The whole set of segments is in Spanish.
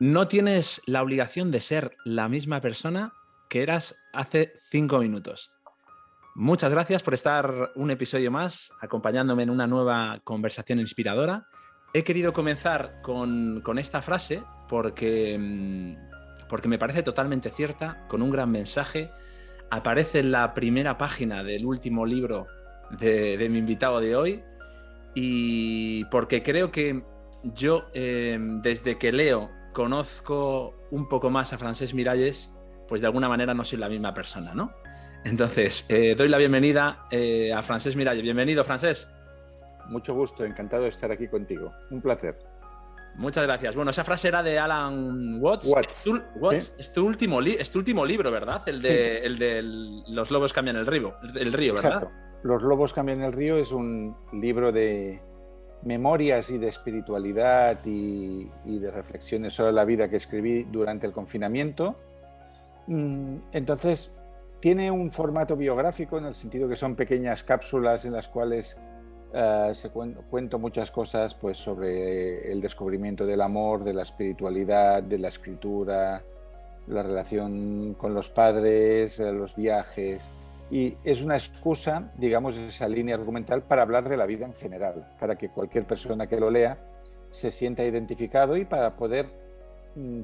No tienes la obligación de ser la misma persona que eras hace 5 minutos. Muchas gracias por estar un episodio más acompañándome en una nueva conversación inspiradora. He querido comenzar con esta frase porque me parece totalmente cierta, con un gran mensaje. Aparece en la primera página del último libro de mi invitado de hoy y porque creo que yo, desde que leo, conozco un poco más a Francesc Miralles, pues de alguna manera no soy la misma persona, ¿no? Entonces, doy la bienvenida a Francesc Miralles. Bienvenido, Francesc. Mucho gusto, encantado de estar aquí contigo. Un placer. Muchas gracias. Bueno, esa frase era de Alan Watts. ¿Sí? Es tu último libro, ¿verdad? El de Los lobos cambian el río, ¿verdad? Exacto. Los lobos cambian el río es un libro de memorias y de espiritualidad y de reflexiones sobre la vida que escribí durante el confinamiento. Entonces, tiene un formato biográfico en el sentido que son pequeñas cápsulas en las cuales cuento muchas cosas pues, sobre el descubrimiento del amor, de la espiritualidad, de la escritura, la relación con los padres, los viajes. Y es una excusa, digamos, esa línea argumental para hablar de la vida en general, para que cualquier persona que lo lea se sienta identificado y para poder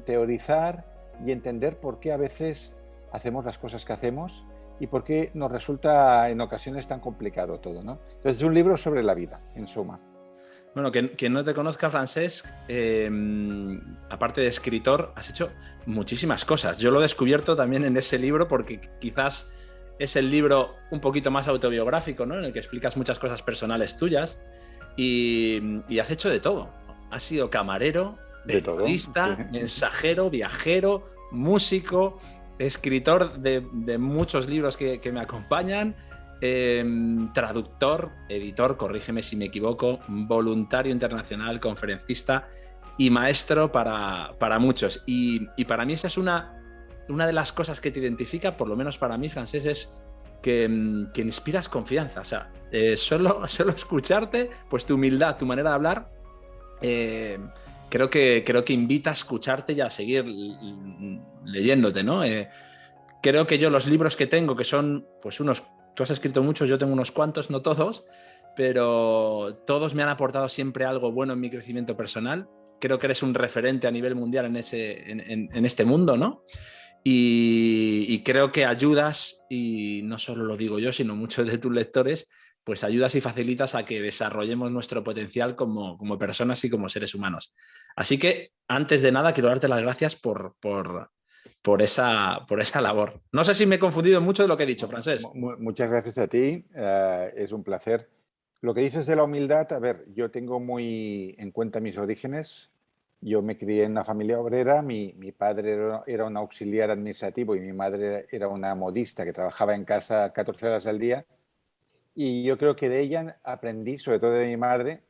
teorizar y entender por qué a veces hacemos las cosas que hacemos y por qué nos resulta en ocasiones tan complicado todo, ¿no? Entonces es un libro sobre la vida, en suma. Bueno, quien no te conozca, Francesc, aparte de escritor, has hecho muchísimas cosas. Yo lo he descubierto también en ese libro porque quizás es el libro un poquito más autobiográfico, ¿no? En el que explicas muchas cosas personales tuyas y has hecho de todo. Has sido camarero, De todo, periodista, sí. mensajero, viajero, músico, escritor de muchos libros que me acompañan. Traductor, editor, corrígeme si me equivoco, voluntario internacional, conferencista y maestro para muchos. Y para mí esa es una de las cosas que te identifica, por lo menos para mí, Francesc, es que inspiras confianza. O sea, solo escucharte, pues tu humildad, tu manera de hablar, creo que invita a escucharte y a seguir leyéndote, ¿no? Creo que yo los libros que tengo, que son pues unos, tú has escrito muchos, yo tengo unos cuantos, no todos, pero todos me han aportado siempre algo bueno en mi crecimiento personal. Creo que eres un referente a nivel mundial en este mundo, ¿no? Y creo que ayudas, y no solo lo digo yo, sino muchos de tus lectores, pues ayudas y facilitas a que desarrollemos nuestro potencial como personas y como seres humanos. Así que, antes de nada, quiero darte las gracias por esa labor. No sé si me he confundido mucho de lo que he dicho, Francesc. Muchas gracias a ti, es un placer. Lo que dices de la humildad, a ver, yo tengo muy en cuenta mis orígenes. Yo me crié en una familia obrera, mi padre era un auxiliar administrativo y mi madre era una modista que trabajaba en casa 14 horas al día. Y yo creo que de ella aprendí, sobre todo de mi madre,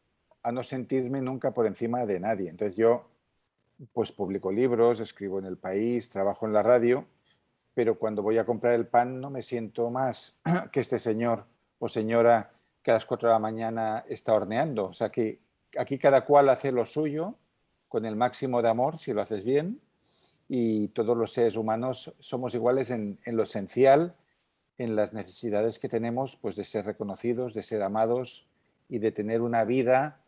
a no sentirme nunca por encima de nadie. Entonces yo pues publico libros, escribo en El País, trabajo en la radio, pero cuando voy a comprar el pan no me siento más que este señor o señora que a las 4 de la mañana está horneando. O sea que aquí cada cual hace lo suyo con el máximo de amor, si lo haces bien, y todos los seres humanos somos iguales en lo esencial, en las necesidades que tenemos, pues de ser reconocidos, de ser amados y de tener una vida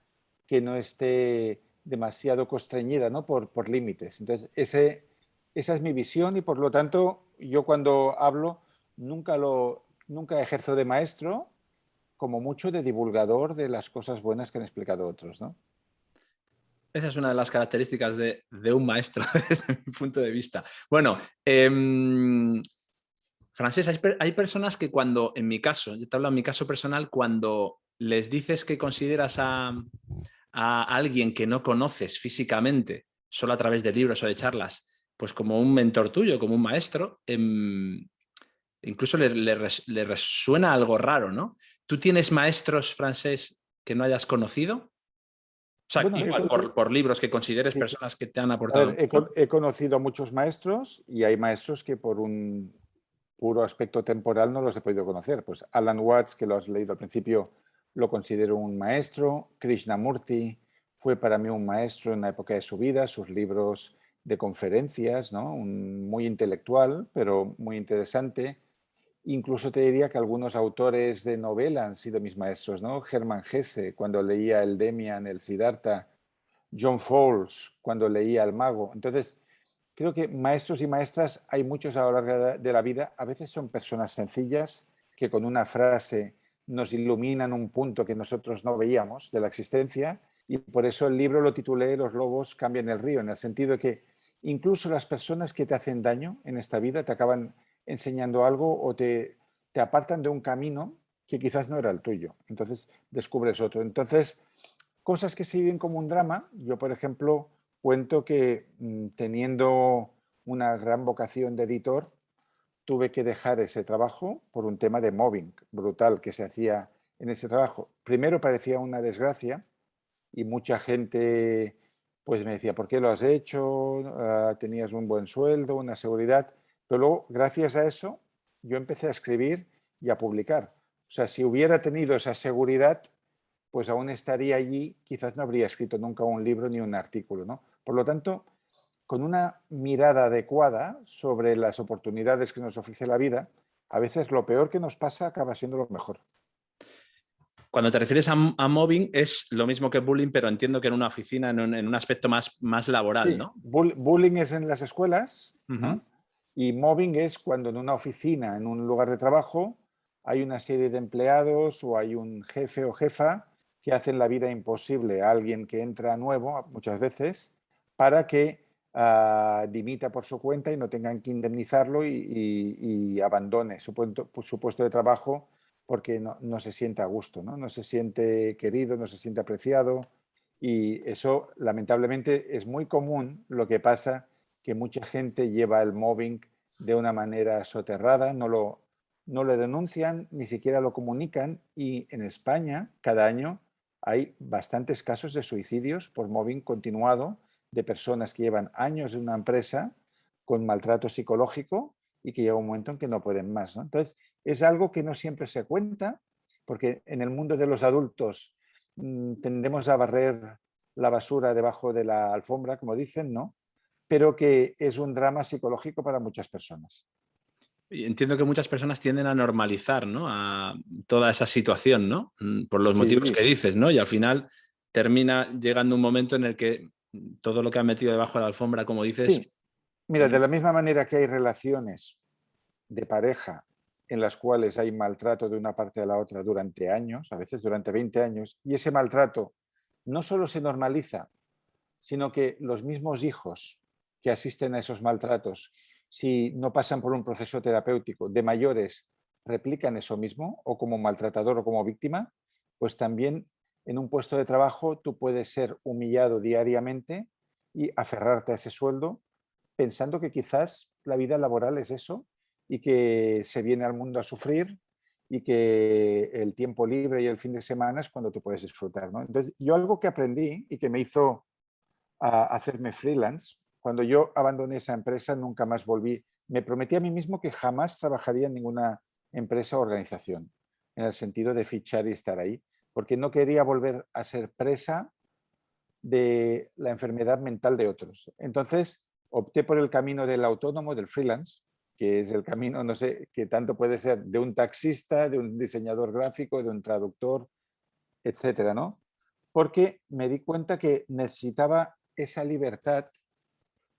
que no esté demasiado constreñida, ¿no? por límites. Entonces, esa es mi visión y por lo tanto yo cuando hablo nunca ejerzo de maestro, como mucho de divulgador de las cosas buenas que han explicado otros, ¿no? Esa es una de las características de un maestro desde mi punto de vista. Bueno, Francesc, hay personas que cuando, en mi caso, yo te hablo en mi caso personal, cuando les dices que consideras a alguien que no conoces físicamente, solo a través de libros o de charlas, pues como un mentor tuyo, como un maestro, incluso le resuena algo raro, ¿no? ¿Tú tienes maestros, Francesc, que no hayas conocido? O sea, Bueno, igual por libros que consideres sí. personas que te han A aportado ver, mucho. he conocido a muchos maestros y hay maestros que por un puro aspecto temporal no los he podido conocer. Pues Alan Watts, que lo has leído al principio, lo considero un maestro. Krishnamurti fue para mí un maestro en la época de su vida. Sus libros de conferencias, ¿no? Muy intelectual, pero muy interesante. Incluso te diría que algunos autores de novela han sido mis maestros, ¿no? Hermann Hesse, cuando leía el Demian, el Siddhartha, John Fowles, cuando leía El Mago. Entonces, creo que maestros y maestras hay muchos a lo largo de la vida. A veces son personas sencillas que con una frase nos iluminan un punto que nosotros no veíamos de la existencia, y por eso el libro lo titulé Los lobos cambian el río, en el sentido de que incluso las personas que te hacen daño en esta vida te acaban enseñando algo o te apartan de un camino que quizás no era el tuyo. Entonces descubres otro. Entonces, cosas que se viven como un drama. Yo, por ejemplo, cuento que teniendo una gran vocación de editor, tuve que dejar ese trabajo por un tema de mobbing brutal que se hacía en ese trabajo. Primero parecía una desgracia y mucha gente pues me decía, ¿por qué lo has hecho? Tenías un buen sueldo, una seguridad. Pero luego, gracias a eso, yo empecé a escribir y a publicar. O sea, si hubiera tenido esa seguridad, pues aún estaría allí, quizás no habría escrito nunca un libro ni un artículo, ¿no? Por lo tanto, con una mirada adecuada sobre las oportunidades que nos ofrece la vida, a veces lo peor que nos pasa acaba siendo lo mejor. Cuando te refieres a mobbing, es lo mismo que bullying, pero entiendo que en una oficina, en un aspecto más laboral, Sí, ¿no? bullying es en las escuelas, Ujú. ¿no? Y mobbing es cuando en una oficina, en un lugar de trabajo, hay una serie de empleados o hay un jefe o jefa que hacen la vida imposible a alguien que entra nuevo, muchas veces, para que dimita por su cuenta y no tengan que indemnizarlo y abandone su puesto de trabajo porque no se siente a gusto, ¿no? No se siente querido, no se siente apreciado. Y eso, lamentablemente, es muy común. Lo que pasa que mucha gente lleva el mobbing de una manera soterrada, no lo denuncian, ni siquiera lo comunican. Y en España, cada año, hay bastantes casos de suicidios por mobbing continuado de personas que llevan años en una empresa con maltrato psicológico y que llega un momento en que no pueden más, ¿no? Entonces, es algo que no siempre se cuenta, porque en el mundo de los adultos tendemos a barrer la basura debajo de la alfombra, como dicen, ¿no? Pero que es un drama psicológico para muchas personas. Y entiendo que muchas personas tienden a normalizar, ¿no? A toda esa situación, ¿no? Por los motivos Sí, que dices, ¿no? Y al final termina llegando un momento en el que todo lo que han metido debajo de la alfombra, como dices, sí. Mira, de la misma manera que hay relaciones de pareja en las cuales hay maltrato de una parte a la otra durante años, a veces durante 20 años, y ese maltrato no solo se normaliza, sino que los mismos hijos que asisten a esos maltratos, si no pasan por un proceso terapéutico de mayores, replican eso mismo, o como maltratador o como víctima, pues también en un puesto de trabajo tú puedes ser humillado diariamente y aferrarte a ese sueldo pensando que quizás la vida laboral es eso y que se viene al mundo a sufrir y que el tiempo libre y el fin de semana es cuando tú puedes disfrutar, ¿no? Entonces, yo algo que aprendí y que me hizo hacerme freelance. Cuando yo abandoné esa empresa, nunca más volví. Me prometí a mí mismo que jamás trabajaría en ninguna empresa o organización, en el sentido de fichar y estar ahí, porque no quería volver a ser presa de la enfermedad mental de otros. Entonces, opté por el camino del autónomo, del freelance, que es el camino, no sé, que tanto puede ser de un taxista, de un diseñador gráfico, de un traductor, etcétera, ¿no? Porque me di cuenta que necesitaba esa libertad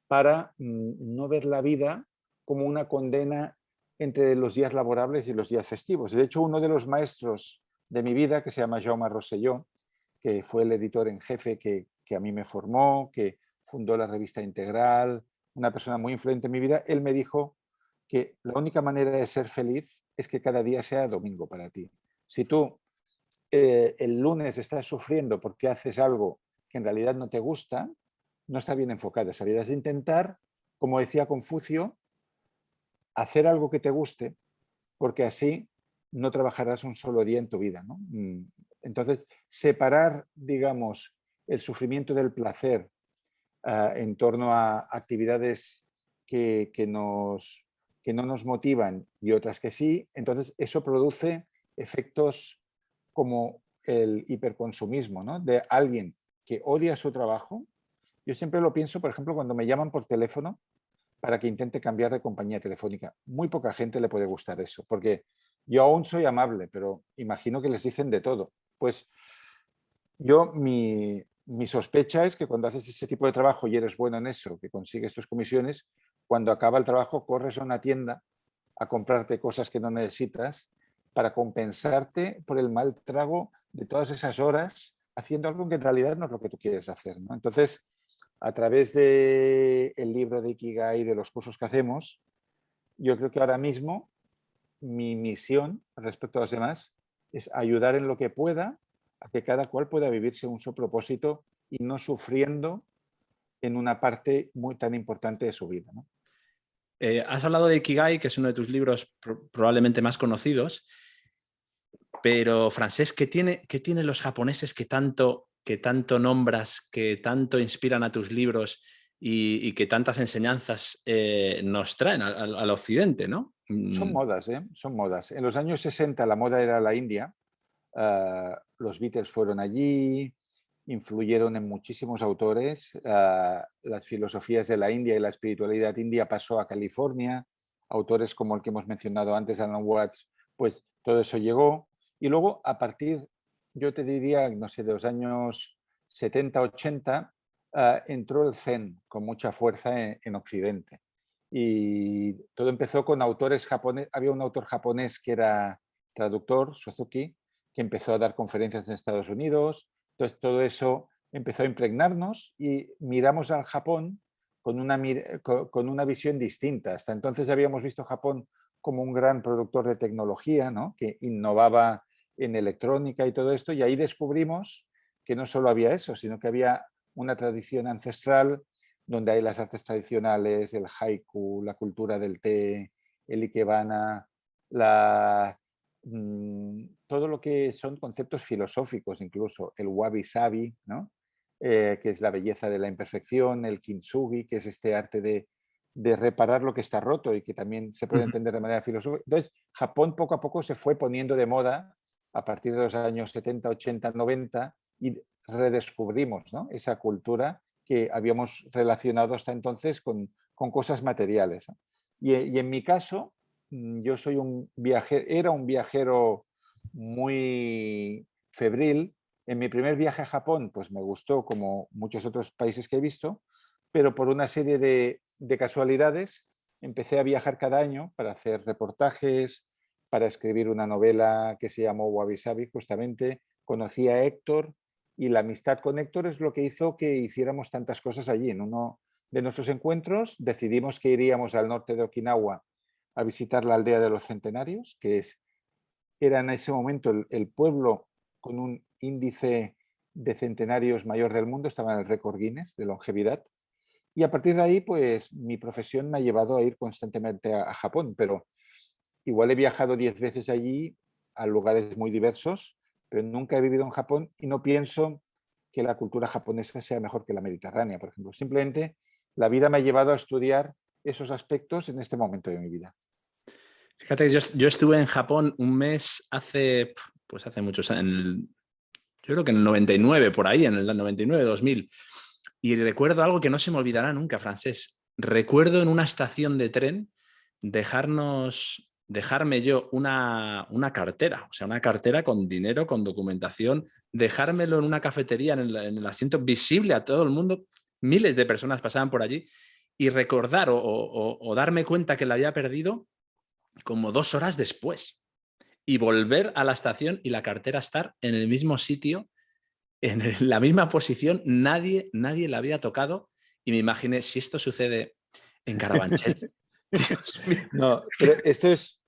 para no ver la vida como una condena entre los días laborables y los días festivos. De hecho, uno de los maestros de mi vida, que se llama Jaume Rosselló, que fue el editor en jefe que a mí me formó, que fundó la revista Integral, una persona muy influyente en mi vida, él me dijo que la única manera de ser feliz es que cada día sea domingo para ti. Si tú el lunes estás sufriendo porque haces algo que en realidad no te gusta, no está bien enfocada. Esa vida es intentar, como decía Confucio, hacer algo que te guste, porque así no trabajarás un solo día en tu vida, ¿no? Entonces, separar, digamos, el sufrimiento del placer en torno a actividades que no nos motivan y otras que sí, entonces eso produce efectos como el hiperconsumismo, ¿no? De alguien que odia su trabajo. Yo siempre lo pienso, por ejemplo, cuando me llaman por teléfono para que intente cambiar de compañía telefónica. Muy poca gente le puede gustar eso, porque yo aún soy amable, pero imagino que les dicen de todo. Pues mi sospecha es que cuando haces ese tipo de trabajo y eres bueno en eso, que consigues tus comisiones, cuando acaba el trabajo corres a una tienda a comprarte cosas que no necesitas para compensarte por el mal trago de todas esas horas haciendo algo que en realidad no es lo que tú quieres hacer, ¿no? Entonces, a través del libro de Ikigai y de los cursos que hacemos, yo creo que ahora mismo mi misión respecto a los demás es ayudar en lo que pueda a que cada cual pueda vivir según su propósito y no sufriendo en una parte muy tan importante de su vida, ¿no? Has hablado de Ikigai, que es uno de tus libros probablemente más conocidos, pero Francés, ¿qué tienen los japoneses que tanto nombras, que tanto inspiran a tus libros y que tantas enseñanzas nos traen al occidente, ¿no? Son modas, ¿eh? Son modas. En los años 60 la moda era la India. Los Beatles fueron allí, influyeron en muchísimos autores. Las filosofías de la India y la espiritualidad india pasó a California. Autores como el que hemos mencionado antes, Alan Watts, pues todo eso llegó. Y luego, a partir, yo te diría, no sé, de los años 70, 80, entró el Zen con mucha fuerza en Occidente. Y todo empezó con autores japoneses. Había un autor japonés que era traductor, Suzuki, que empezó a dar conferencias en Estados Unidos. Entonces, todo eso empezó a impregnarnos y miramos al Japón con una visión distinta. Hasta entonces habíamos visto Japón como un gran productor de tecnología, ¿no? Que innovaba en electrónica y todo esto, y ahí descubrimos que no solo había eso, sino que había una tradición ancestral donde hay las artes tradicionales, el haiku, la cultura del té, el ikebana, todo lo que son conceptos filosóficos, incluso el wabi-sabi, ¿no? Que es la belleza de la imperfección, el kintsugi, que es este arte de reparar lo que está roto y que también se puede entender de manera filosófica. Entonces, Japón poco a poco se fue poniendo de moda a partir de los años 70, 80, 90 y redescubrimos, ¿no? Esa cultura que habíamos relacionado hasta entonces con cosas materiales, ¿no? Y en mi caso, yo soy era un viajero muy febril. En mi primer viaje a Japón, pues me gustó como muchos otros países que he visto, pero por una serie de casualidades empecé a viajar cada año para hacer reportajes, para escribir una novela que se llamó Wabi Sabi, justamente. Conocí a Héctor y la amistad con Héctor es lo que hizo que hiciéramos tantas cosas allí. En uno de nuestros encuentros decidimos que iríamos al norte de Okinawa a visitar la aldea de los centenarios, era en ese momento el pueblo con un índice de centenarios mayor del mundo, estaba en el récord Guinness de longevidad. Y a partir de ahí, pues mi profesión me ha llevado a ir constantemente a Japón, pero igual he viajado 10 veces allí a lugares muy diversos, pero nunca he vivido en Japón y no pienso que la cultura japonesa sea mejor que la mediterránea, por ejemplo. Simplemente la vida me ha llevado a estudiar esos aspectos en este momento de mi vida. Fíjate que yo estuve en Japón un mes hace muchos años, yo creo que en el 99, por ahí, en el 99, 2000. Y recuerdo algo que no se me olvidará nunca, Francés. Recuerdo en una estación de tren dejarme yo una cartera, o sea, una cartera con dinero, con documentación, dejármelo en una cafetería, en el asiento visible a todo el mundo. Miles de personas pasaban por allí y recordar o darme cuenta que la había perdido como 2 horas después y volver a la estación y la cartera estar en el mismo sitio, en la misma posición, nadie la había tocado y me imaginé si esto sucede en Carabanchel. Dios mío. No, pero esto es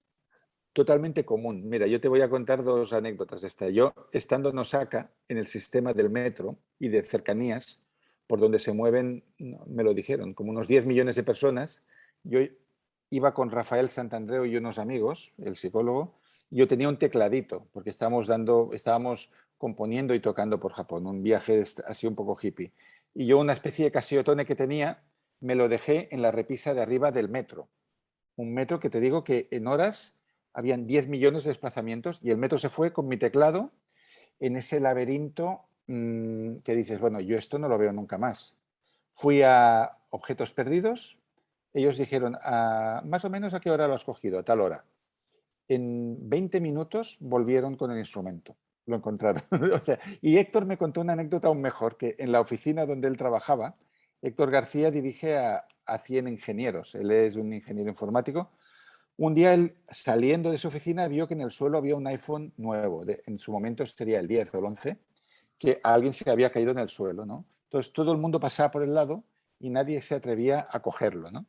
totalmente común. Mira, yo te voy a contar dos anécdotas de esta. Yo, estando en Osaka, en el sistema del metro y de cercanías, por donde se mueven, me lo dijeron, como unos 10 millones de personas, yo iba con Rafael Santandreu y unos amigos, el psicólogo, y yo tenía un tecladito, porque estábamos componiendo y tocando por Japón, un viaje así un poco hippie. Y yo una especie de Casiotone que tenía, me lo dejé en la repisa de arriba del metro. Un metro que te digo que en horas habían 10 millones de desplazamientos y el metro se fue con mi teclado en ese laberinto que dices, bueno, yo esto no lo veo nunca más. Fui a objetos perdidos. Ellos dijeron, más o menos a qué hora lo has cogido, a tal hora. En 20 minutos volvieron con el instrumento. Lo encontraron. O sea, y Héctor me contó una anécdota aún mejor, que en la oficina donde él trabajaba, Héctor García dirige a 100 ingenieros. Él es un ingeniero informático. Un día él, saliendo de su oficina, vio que en el suelo había un iPhone nuevo. En su momento sería el 10 o el 11, que a alguien se había caído en el suelo, ¿no? Entonces todo el mundo pasaba por el lado y nadie se atrevía a cogerlo, ¿no?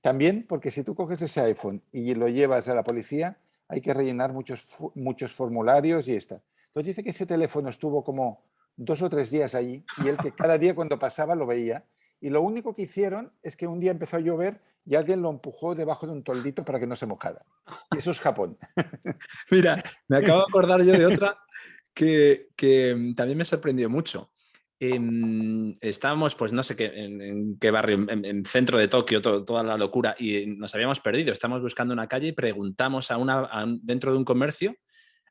También porque si tú coges ese iPhone y lo llevas a la policía, hay que rellenar muchos formularios y está. Entonces dice que ese teléfono estuvo como 2 o 3 días allí y él que cada día cuando pasaba lo veía. Y lo único que hicieron es que un día empezó a llover y alguien lo empujó debajo de un toldito para que no se mojara. Y eso es Japón. Mira, me acabo de acordar yo de otra que también me sorprendió mucho. Estábamos, pues no sé qué, en qué barrio, en centro de Tokio, toda la locura, y nos habíamos perdido. Estábamos buscando una calle y preguntamos dentro de un comercio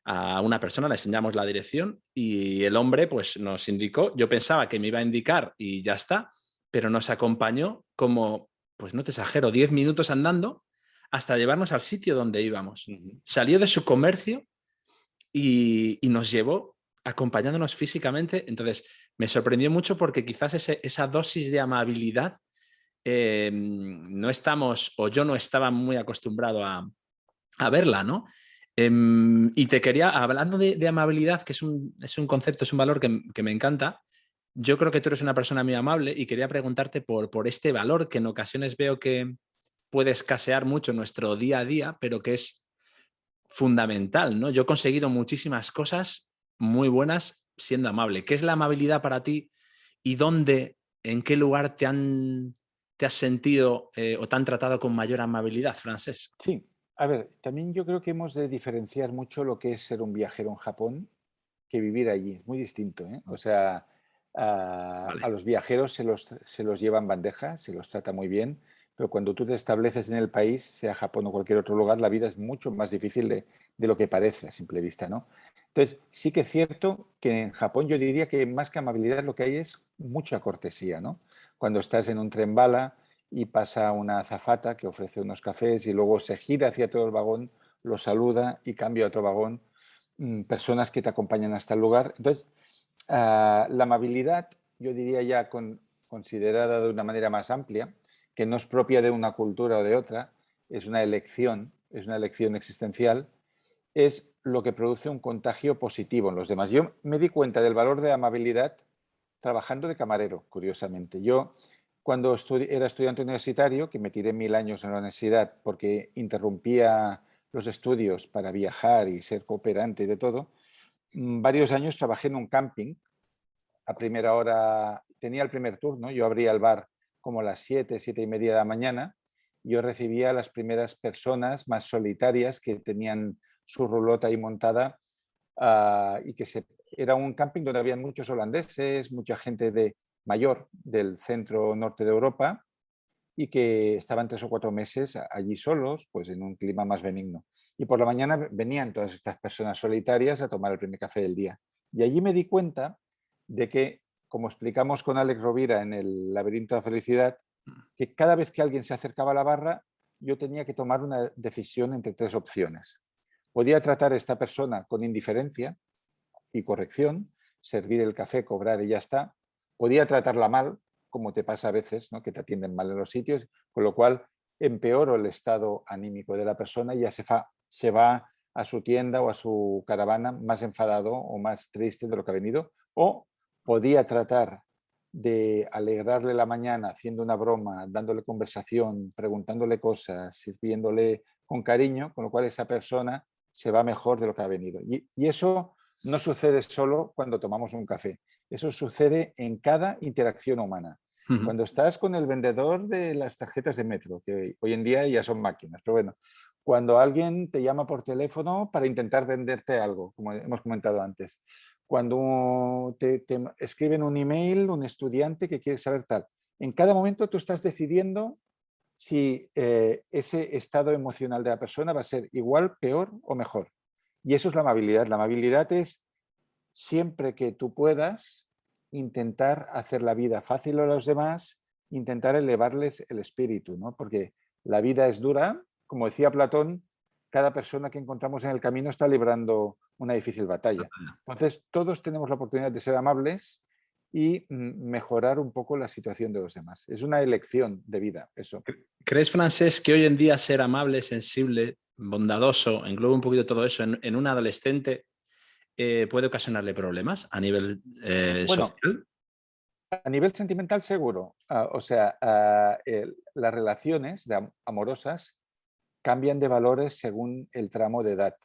a una persona, le enseñamos la dirección y el hombre pues nos indicó, yo pensaba que me iba a indicar y ya está, pero nos acompañó como, pues no te exagero, 10 minutos andando hasta llevarnos al sitio donde íbamos. Salió de su comercio y nos llevó acompañándonos físicamente. Entonces, me sorprendió mucho porque quizás esa dosis de amabilidad no estamos, o yo no estaba muy acostumbrado a verla, ¿no? Y te quería, hablando de amabilidad, que es un concepto, es un valor que me encanta, yo creo que tú eres una persona muy amable y quería preguntarte por este valor que en ocasiones veo que puede escasear mucho en nuestro día a día, pero que es fundamental, ¿no? Yo he conseguido muchísimas cosas muy buenas siendo amable. ¿Qué es la amabilidad para ti y dónde, en qué lugar te has sentido o te han tratado con mayor amabilidad, Francés? Sí, a ver, también yo creo que hemos de diferenciar mucho lo que es ser un viajero en Japón que vivir allí. Es muy distinto, ¿eh? O sea, a Vale. los viajeros se los lleva en bandeja, se los trata muy bien, pero cuando tú te estableces en el país, sea Japón o cualquier otro lugar, la vida es mucho más difícil de lo que parece a simple vista, ¿no? Entonces, sí que es cierto que en Japón yo diría que más que amabilidad lo que hay es mucha cortesía, ¿no? Cuando estás en un tren bala y pasa una azafata que ofrece unos cafés y luego se gira hacia todo el vagón, lo saluda y cambia a otro vagón, personas que te acompañan hasta el lugar. Entonces, la amabilidad, yo diría ya considerada de una manera más amplia, que no es propia de una cultura o de otra, es una elección existencial, es lo que produce un contagio positivo en los demás. Yo me di cuenta del valor de la amabilidad trabajando de camarero, curiosamente. Yo, cuando era estudiante universitario, que me tiré 1000 años en la universidad porque interrumpía los estudios para viajar y ser cooperante y de todo, varios años trabajé en un camping. A primera hora tenía el primer turno, yo abría el bar como a las 7, 7:30 de la mañana. Yo recibía a las primeras personas más solitarias que tenían su rulota ahí montada, y que era un camping donde había muchos holandeses, mucha gente mayor del centro norte de Europa y que estaban 3 o 4 meses allí solos, pues en un clima más benigno. Y por la mañana venían todas estas personas solitarias a tomar el primer café del día. Y allí me di cuenta de que, como explicamos con Alex Rovira en el Laberinto de la Felicidad, que cada vez que alguien se acercaba a la barra, yo tenía que tomar una decisión entre 3 opciones. Podía tratar a esta persona con indiferencia y corrección, servir el café, cobrar y ya está. Podía tratarla mal, como te pasa a veces, ¿no? Que te atienden mal en los sitios, con lo cual empeoro el estado anímico de la persona y ya se va a su tienda o a su caravana más enfadado o más triste de lo que ha venido. O podía tratar de alegrarle la mañana haciendo una broma, dándole conversación, preguntándole cosas, sirviéndole con cariño, con lo cual esa persona se va mejor de lo que ha venido. Y eso no sucede solo cuando tomamos un café, eso sucede en cada interacción humana. Cuando estás con el vendedor de las tarjetas de metro, que hoy en día ya son máquinas, pero bueno, cuando alguien te llama por teléfono para intentar venderte algo, como hemos comentado antes, cuando te escriben un email, un estudiante que quiere saber tal, en cada momento tú estás decidiendo si ese estado emocional de la persona va a ser igual, peor o mejor. Y eso es la amabilidad. La amabilidad es siempre que tú puedas intentar hacer la vida fácil a los demás intentar elevarles el espíritu, ¿no? Porque la vida es dura, como decía Platón, cada persona que encontramos en el camino está librando una difícil batalla. Entonces, todos tenemos la oportunidad de ser amables y mejorar un poco la situación de los demás. Es una elección de vida, eso. ¿Crees, Francés, que hoy en día ser amable, sensible, bondadoso, engloba un poquito todo eso en un adolescente, puede ocasionarle problemas a nivel Bueno, social? a nivel sentimental seguro. O sea, las relaciones amorosas cambian de valores según el tramo de edad.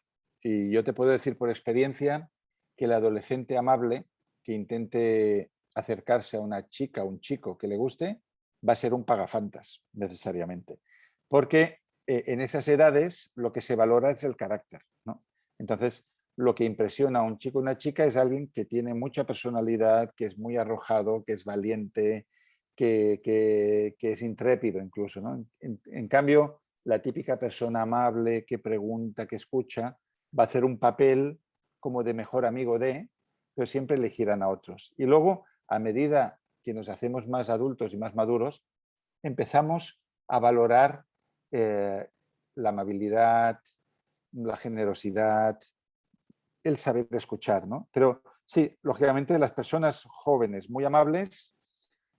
Y yo te puedo decir por experiencia que el adolescente amable que intente acercarse a una chica o un chico que le guste va a ser un pagafantas necesariamente. Porque en esas edades lo que se valora es el carácter, ¿no? Entonces, lo que impresiona a un chico o una chica es alguien que tiene mucha personalidad, que es muy arrojado, que es valiente, que es intrépido incluso, ¿no? En cambio, la típica persona amable que pregunta, que escucha, va a hacer un papel como de mejor amigo de, pero siempre elegirán a otros. Y luego, a medida que nos hacemos más adultos y más maduros, empezamos a valorar la amabilidad, la generosidad, el saber escuchar, ¿no? Pero sí, lógicamente las personas jóvenes muy amables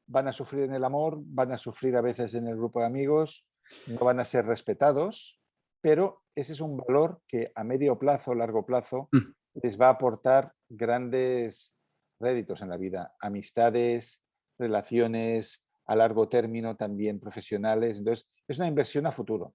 van a sufrir en el amor, van a sufrir a veces en el grupo de amigos, no van a ser respetados, pero ese es un valor que a medio plazo, largo plazo, Mm. les va a aportar grandes réditos en la vida, amistades, relaciones a largo término también profesionales. Entonces, es una inversión a futuro.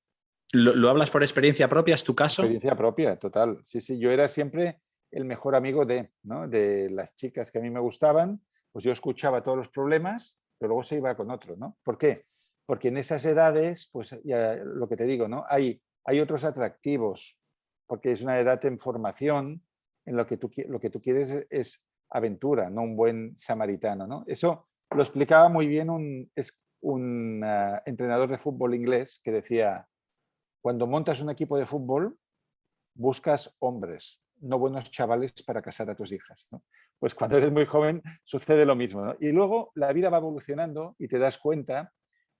¿Lo hablas por experiencia propia? ¿Es tu caso? Experiencia propia, total. Sí, sí, yo era siempre el mejor amigo de, ¿no? De las chicas que a mí me gustaban, pues yo escuchaba todos los problemas, pero luego se iba con otro, ¿no? ¿Por qué? Porque en esas edades, pues ya lo que te digo, ¿no? Hay otros atractivos, porque es una edad en formación, en lo que tú quieres es aventura, no un buen samaritano, ¿no? Eso lo explicaba muy bien un entrenador de fútbol inglés que decía, cuando montas un equipo de fútbol, buscas hombres, no buenos chavales para casar a tus hijas, ¿no? Pues cuando eres muy joven sucede lo mismo, ¿no? Y luego la vida va evolucionando y te das cuenta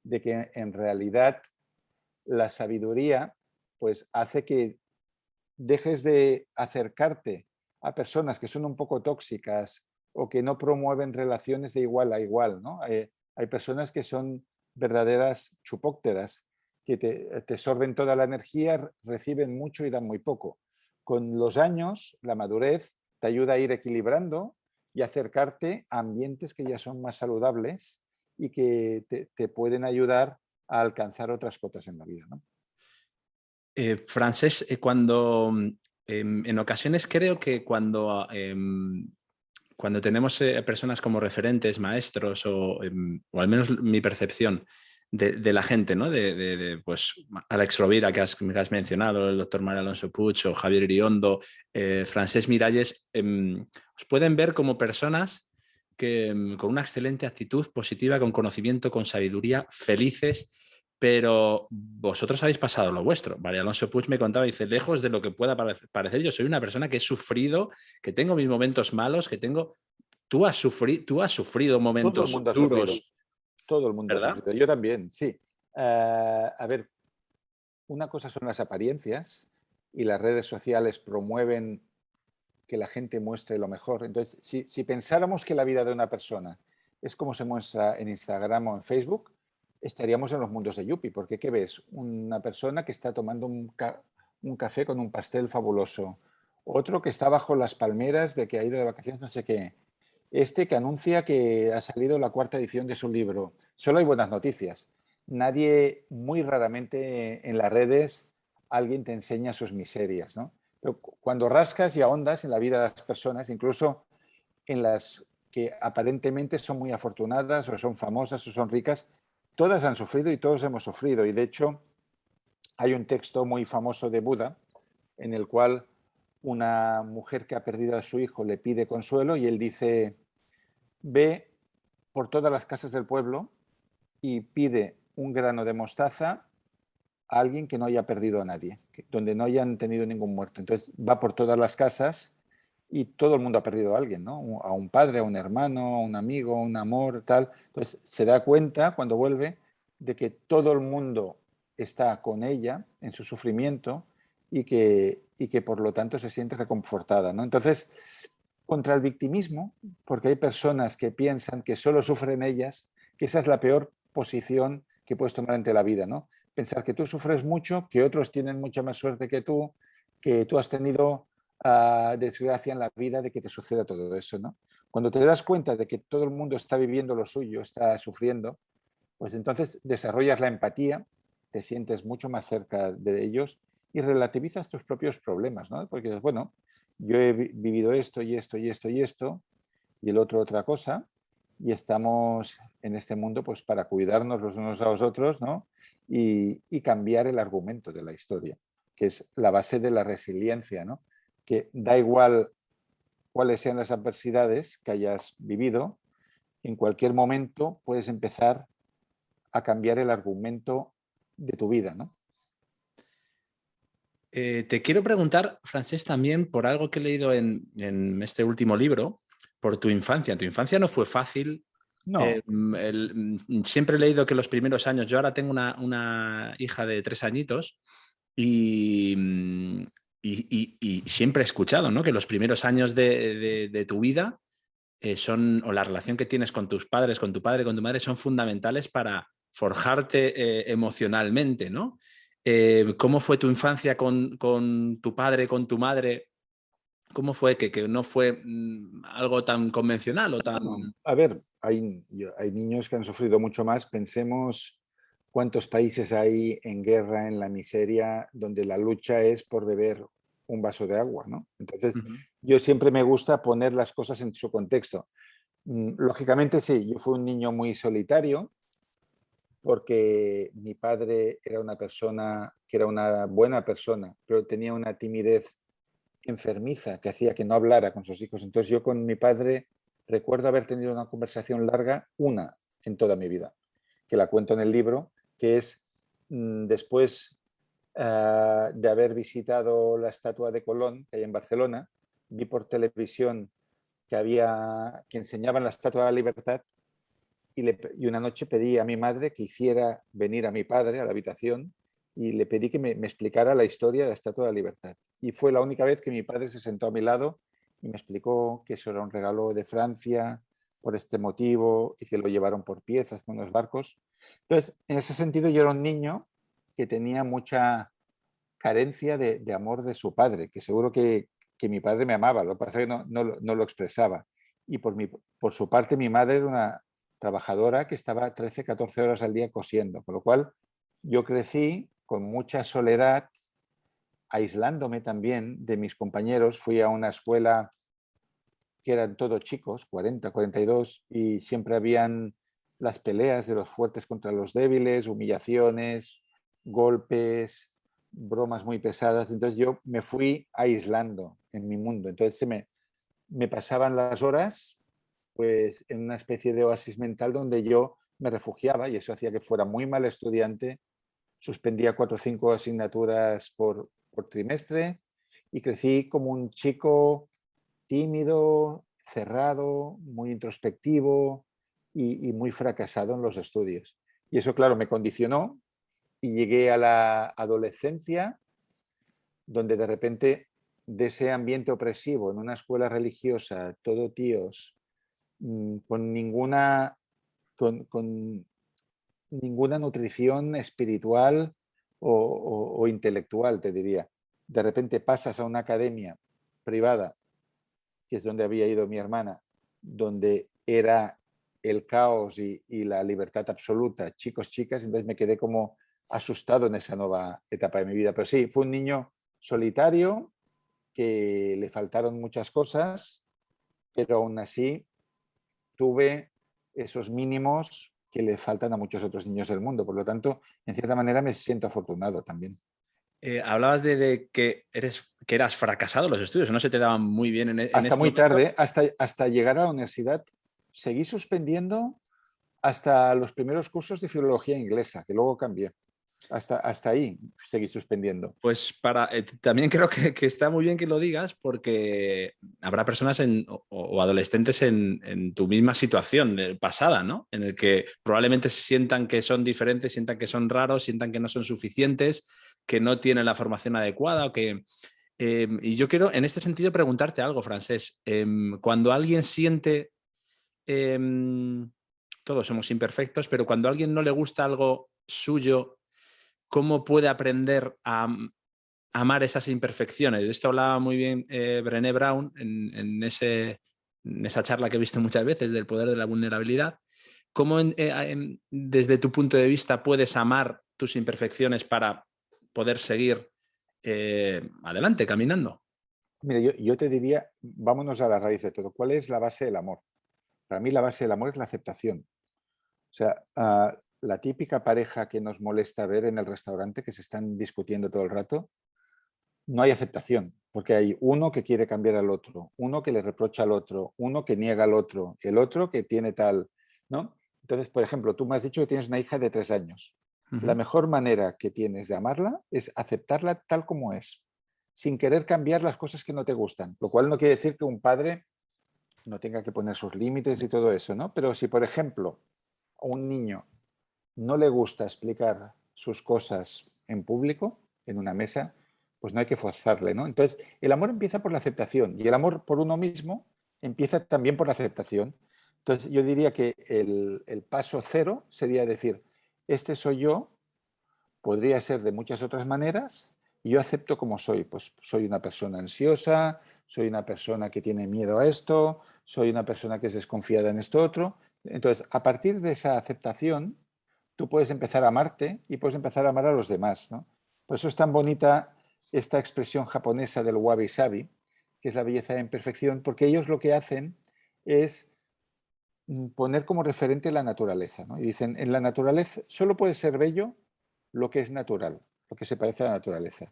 de que en realidad la sabiduría pues hace que dejes de acercarte a personas que son un poco tóxicas o que no promueven relaciones de igual a igual, ¿no? Hay personas que son verdaderas chupócteras, que te sorben toda la energía, reciben mucho y dan muy poco. Con los años, la madurez te ayuda a ir equilibrando y acercarte a ambientes que ya son más saludables y que te pueden ayudar a alcanzar otras cotas en la vida, ¿no? Francés, cuando en ocasiones creo que cuando tenemos personas como referentes, maestros, o al menos mi percepción de la gente, ¿no? Pues, Alex Rovira, que has mencionado, el doctor María Alonso Puig o Javier Iriondo, Francés Miralles, os pueden ver como personas que, con una excelente actitud positiva, con conocimiento, con sabiduría, felices, pero vosotros habéis pasado lo vuestro. María Alonso Puig me contaba, dice, lejos de lo que pueda parecer, yo soy una persona que he sufrido, que tengo mis momentos malos, que tengo... tú has sufrido Todo el momentos mundo ha sufrido. duros, Todo el mundo ha ¿verdad? sufrido. Yo también, sí. A ver, una cosa son las apariencias y las redes sociales promueven que la gente muestre lo mejor. Entonces, si pensáramos que la vida de una persona es como se muestra en Instagram o en Facebook, estaríamos en los mundos de Yuppie, porque ¿qué ves? Una persona que está tomando un café con un pastel fabuloso, otro que está bajo las palmeras de que ha ido de vacaciones no sé qué, este que anuncia que ha salido la cuarta edición de su libro. Solo hay buenas noticias. Nadie, muy raramente en las redes, alguien te enseña sus miserias, ¿no? Pero cuando rascas y ahondas en la vida de las personas, incluso en las que aparentemente son muy afortunadas o son famosas o son ricas, todas han sufrido y todos hemos sufrido. Y de hecho, hay un texto muy famoso de Buda en el cual una mujer que ha perdido a su hijo le pide consuelo y él dice, ve por todas las casas del pueblo y pide un grano de mostaza a alguien que no haya perdido a nadie, donde no hayan tenido ningún muerto. Entonces va por todas las casas y todo el mundo ha perdido a alguien, ¿no? A un padre, a un hermano, a un amigo, a un amor, tal. Entonces se da cuenta cuando vuelve de que todo el mundo está con ella en su sufrimiento y que por lo tanto se siente reconfortada, ¿no? Entonces, contra el victimismo, porque hay personas que piensan que solo sufren ellas, que esa es la peor posición que puedes tomar ante la vida, ¿no? Pensar que tú sufres mucho, que otros tienen mucha más suerte que tú has tenido desgracia en la vida de que te suceda todo eso, ¿no? Cuando te das cuenta de que todo el mundo está viviendo lo suyo, está sufriendo, pues entonces desarrollas la empatía, te sientes mucho más cerca de ellos y relativizas tus propios problemas, ¿no? Porque dices, bueno, yo he vivido esto y esto y esto y esto, y el otro otra cosa, y estamos en este mundo pues para cuidarnos los unos a los otros, ¿no? Y cambiar el argumento de la historia, que es la base de la resiliencia, ¿no? Que da igual cuáles sean las adversidades que hayas vivido, en cualquier momento puedes empezar a cambiar el argumento de tu vida, ¿no? Te quiero preguntar, Francés, también por algo que he leído en este último libro, por tu infancia. Tu infancia no fue fácil. No, Siempre he leído que los primeros años, yo ahora tengo una hija de 3 añitos y, y siempre he escuchado, ¿no?, que los primeros años de tu vida son, o la relación que tienes con tus padres, con tu padre, con tu madre, son fundamentales para forjarte emocionalmente, ¿no? ¿Cómo fue tu infancia con tu padre, con tu madre? ¿Cómo fue que no fue algo tan convencional o tan... bueno, a ver, hay niños que han sufrido mucho más. Pensemos cuántos países hay en guerra, en la miseria, donde la lucha es por beber un vaso de agua, ¿no? Entonces, Ujú. yo siempre me gusta poner las cosas en su contexto. Lógicamente, sí, yo fui un niño muy solitario porque mi padre era una persona que era una buena persona, pero tenía una timidez enfermiza que hacía que no hablara con sus hijos. Entonces yo con mi padre recuerdo haber tenido una conversación larga, una en toda mi vida, que la cuento en el libro, que es después de haber visitado la estatua de Colón, que hay en Barcelona, vi por televisión que enseñaban la Estatua de la Libertad y una noche pedí a mi madre que hiciera venir a mi padre a la habitación y le pedí que me explicara la historia de la Estatua de la Libertad. Y fue la única vez que mi padre se sentó a mi lado y me explicó que eso era un regalo de Francia por este motivo y que lo llevaron por piezas con los barcos. Entonces, en ese sentido, yo era un niño que tenía mucha carencia de amor de su padre, que seguro que mi padre me amaba, lo que pasa es que no lo expresaba. Y por su parte, mi madre era una trabajadora que estaba 13, 14 horas al día cosiendo, con lo cual yo crecí con mucha soledad, aislándome también de mis compañeros. Fui a una escuela que eran todos chicos, 40, 42, y siempre habían las peleas de los fuertes contra los débiles, humillaciones, golpes, bromas muy pesadas. Entonces yo me fui aislando en mi mundo. Entonces me pasaban las horas pues en una especie de oasis mental donde yo me refugiaba y eso hacía que fuera muy mal estudiante, suspendía 4 o 5 asignaturas por trimestre y crecí como un chico tímido, cerrado, muy introspectivo y muy fracasado en los estudios. Y eso, claro, me condicionó y llegué a la adolescencia, donde de repente de ese ambiente opresivo en una escuela religiosa, todo tíos, con con ninguna nutrición espiritual o intelectual, te diría. De repente pasas a una academia privada, que es donde había ido mi hermana, donde era el caos y la libertad absoluta, chicos, chicas, entonces me quedé como asustado en esa nueva etapa de mi vida. Pero sí, fue un niño solitario, que le faltaron muchas cosas, pero aún así tuve esos mínimos que le faltan a muchos otros niños del mundo. Por lo tanto, en cierta manera me siento afortunado también. Hablabas de que eras fracasado en los estudios, no se te daban muy bien en Hasta ese muy momento. tarde, hasta llegar a la universidad, seguí suspendiendo hasta los primeros cursos de filología inglesa, que luego cambié. Hasta ahí seguís suspendiendo. Pues también creo que está muy bien que lo digas porque habrá personas o adolescentes en tu misma situación pasada, ¿no? En el que probablemente sientan que son diferentes, sientan que son raros, sientan que no son suficientes, que no tienen la formación adecuada o que... y yo quiero, en este sentido, preguntarte algo, Francés. Cuando alguien siente... todos somos imperfectos, pero cuando a alguien no le gusta algo suyo, ¿cómo puede aprender a amar esas imperfecciones? De esto hablaba muy bien Brené Brown en esa charla que he visto muchas veces del poder de la vulnerabilidad. ¿Cómo desde tu punto de vista puedes amar tus imperfecciones para poder seguir adelante, caminando? Mira, yo te diría, vámonos a la raíz de todo. ¿Cuál es la base del amor? Para mí la base del amor es la aceptación. O sea, la típica pareja que nos molesta ver en el restaurante, que se están discutiendo todo el rato, no hay aceptación, porque hay uno que quiere cambiar al otro, uno que le reprocha al otro, uno que niega al otro, el otro que tiene tal, ¿no? Entonces, por ejemplo, tú me has dicho que tienes una hija de 3 años. La mejor manera que tienes de amarla es aceptarla tal como es, sin querer cambiar las cosas que no te gustan, lo cual no quiere decir que un padre no tenga que poner sus límites y todo eso, ¿no? Pero si, por ejemplo, a un niño no le gusta explicar sus cosas en público, en una mesa, pues no hay que forzarle, ¿no? Entonces, el amor empieza por la aceptación y el amor por uno mismo empieza también por la aceptación. Entonces, yo diría que el paso cero sería decir, este soy yo, podría ser de muchas otras maneras y yo acepto como soy. Pues soy una persona ansiosa, soy una persona que tiene miedo a esto, soy una persona que es desconfiada en esto otro. Entonces, a partir de esa aceptación, tú puedes empezar a amarte y puedes empezar a amar a los demás, ¿no? Por eso es tan bonita esta expresión japonesa del wabi-sabi, que es la belleza de la imperfección, porque ellos lo que hacen es poner como referente la naturaleza, ¿no? Y dicen, en la naturaleza solo puede ser bello lo que es natural, lo que se parece a la naturaleza.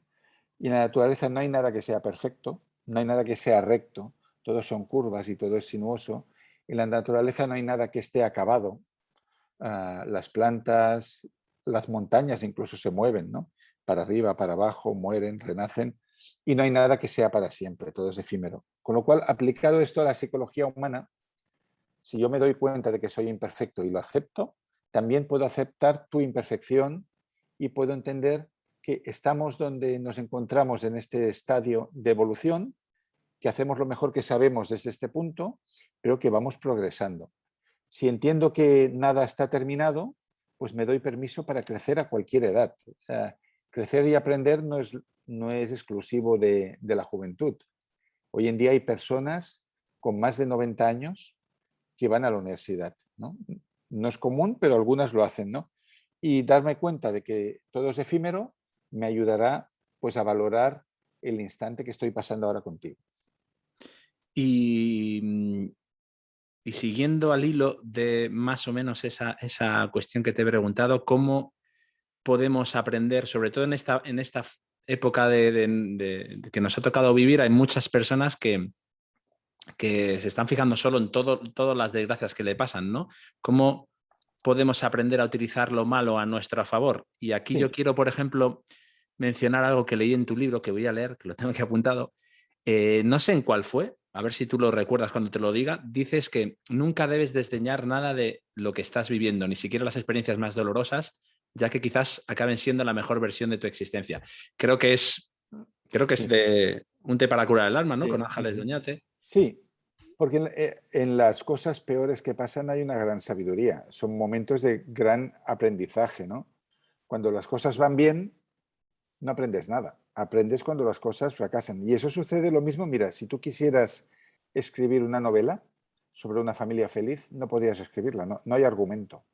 Y en la naturaleza no hay nada que sea perfecto, no hay nada que sea recto, todos son curvas y todo es sinuoso. En la naturaleza no hay nada que esté acabado. Las plantas, las montañas incluso se mueven, ¿no? Para arriba, para abajo, mueren, renacen, y no hay nada que sea para siempre, todo es efímero. Con lo cual, aplicado esto a la psicología humana, si yo me doy cuenta de que soy imperfecto y lo acepto, también puedo aceptar tu imperfección y puedo entender que estamos donde nos encontramos en este estadio de evolución, que hacemos lo mejor que sabemos desde este punto, pero que vamos progresando. Si entiendo que nada está terminado, pues me doy permiso para crecer a cualquier edad. O sea, crecer y aprender no es exclusivo de la juventud. Hoy en día hay personas con más de 90 años que van a la universidad, ¿no? No es común, pero algunas lo hacen, ¿no? Y darme cuenta de que todo es efímero me ayudará pues a valorar el instante que estoy pasando ahora contigo. Y, y siguiendo al hilo de más o menos esa cuestión que te he preguntado, ¿cómo podemos aprender, sobre todo en esta época de que nos ha tocado vivir? Hay muchas personas que se están fijando solo en todas las desgracias que le pasan, ¿no? ¿Cómo podemos aprender a utilizar lo malo a nuestro favor? Y aquí yo Sí, quiero, por ejemplo, mencionar algo que leí en tu libro, que voy a leer, que lo tengo aquí apuntado. No sé en cuál fue, a ver si tú lo recuerdas cuando te lo diga. Dices que nunca debes desdeñar nada de lo que estás viviendo, ni siquiera las experiencias más dolorosas, ya que quizás acaben siendo la mejor versión de tu existencia. Creo que es, creo que es sí, de un té para curar el alma, ¿no? Con sí. Ángeles Doñate. Sí, porque en las cosas peores que pasan hay una gran sabiduría. Son momentos de gran aprendizaje, ¿no? Cuando las cosas van bien, no aprendes nada. Aprendes cuando las cosas fracasan. Y eso sucede lo mismo. Mira, si tú quisieras escribir una novela sobre una familia feliz, no podrías escribirla, no hay argumento.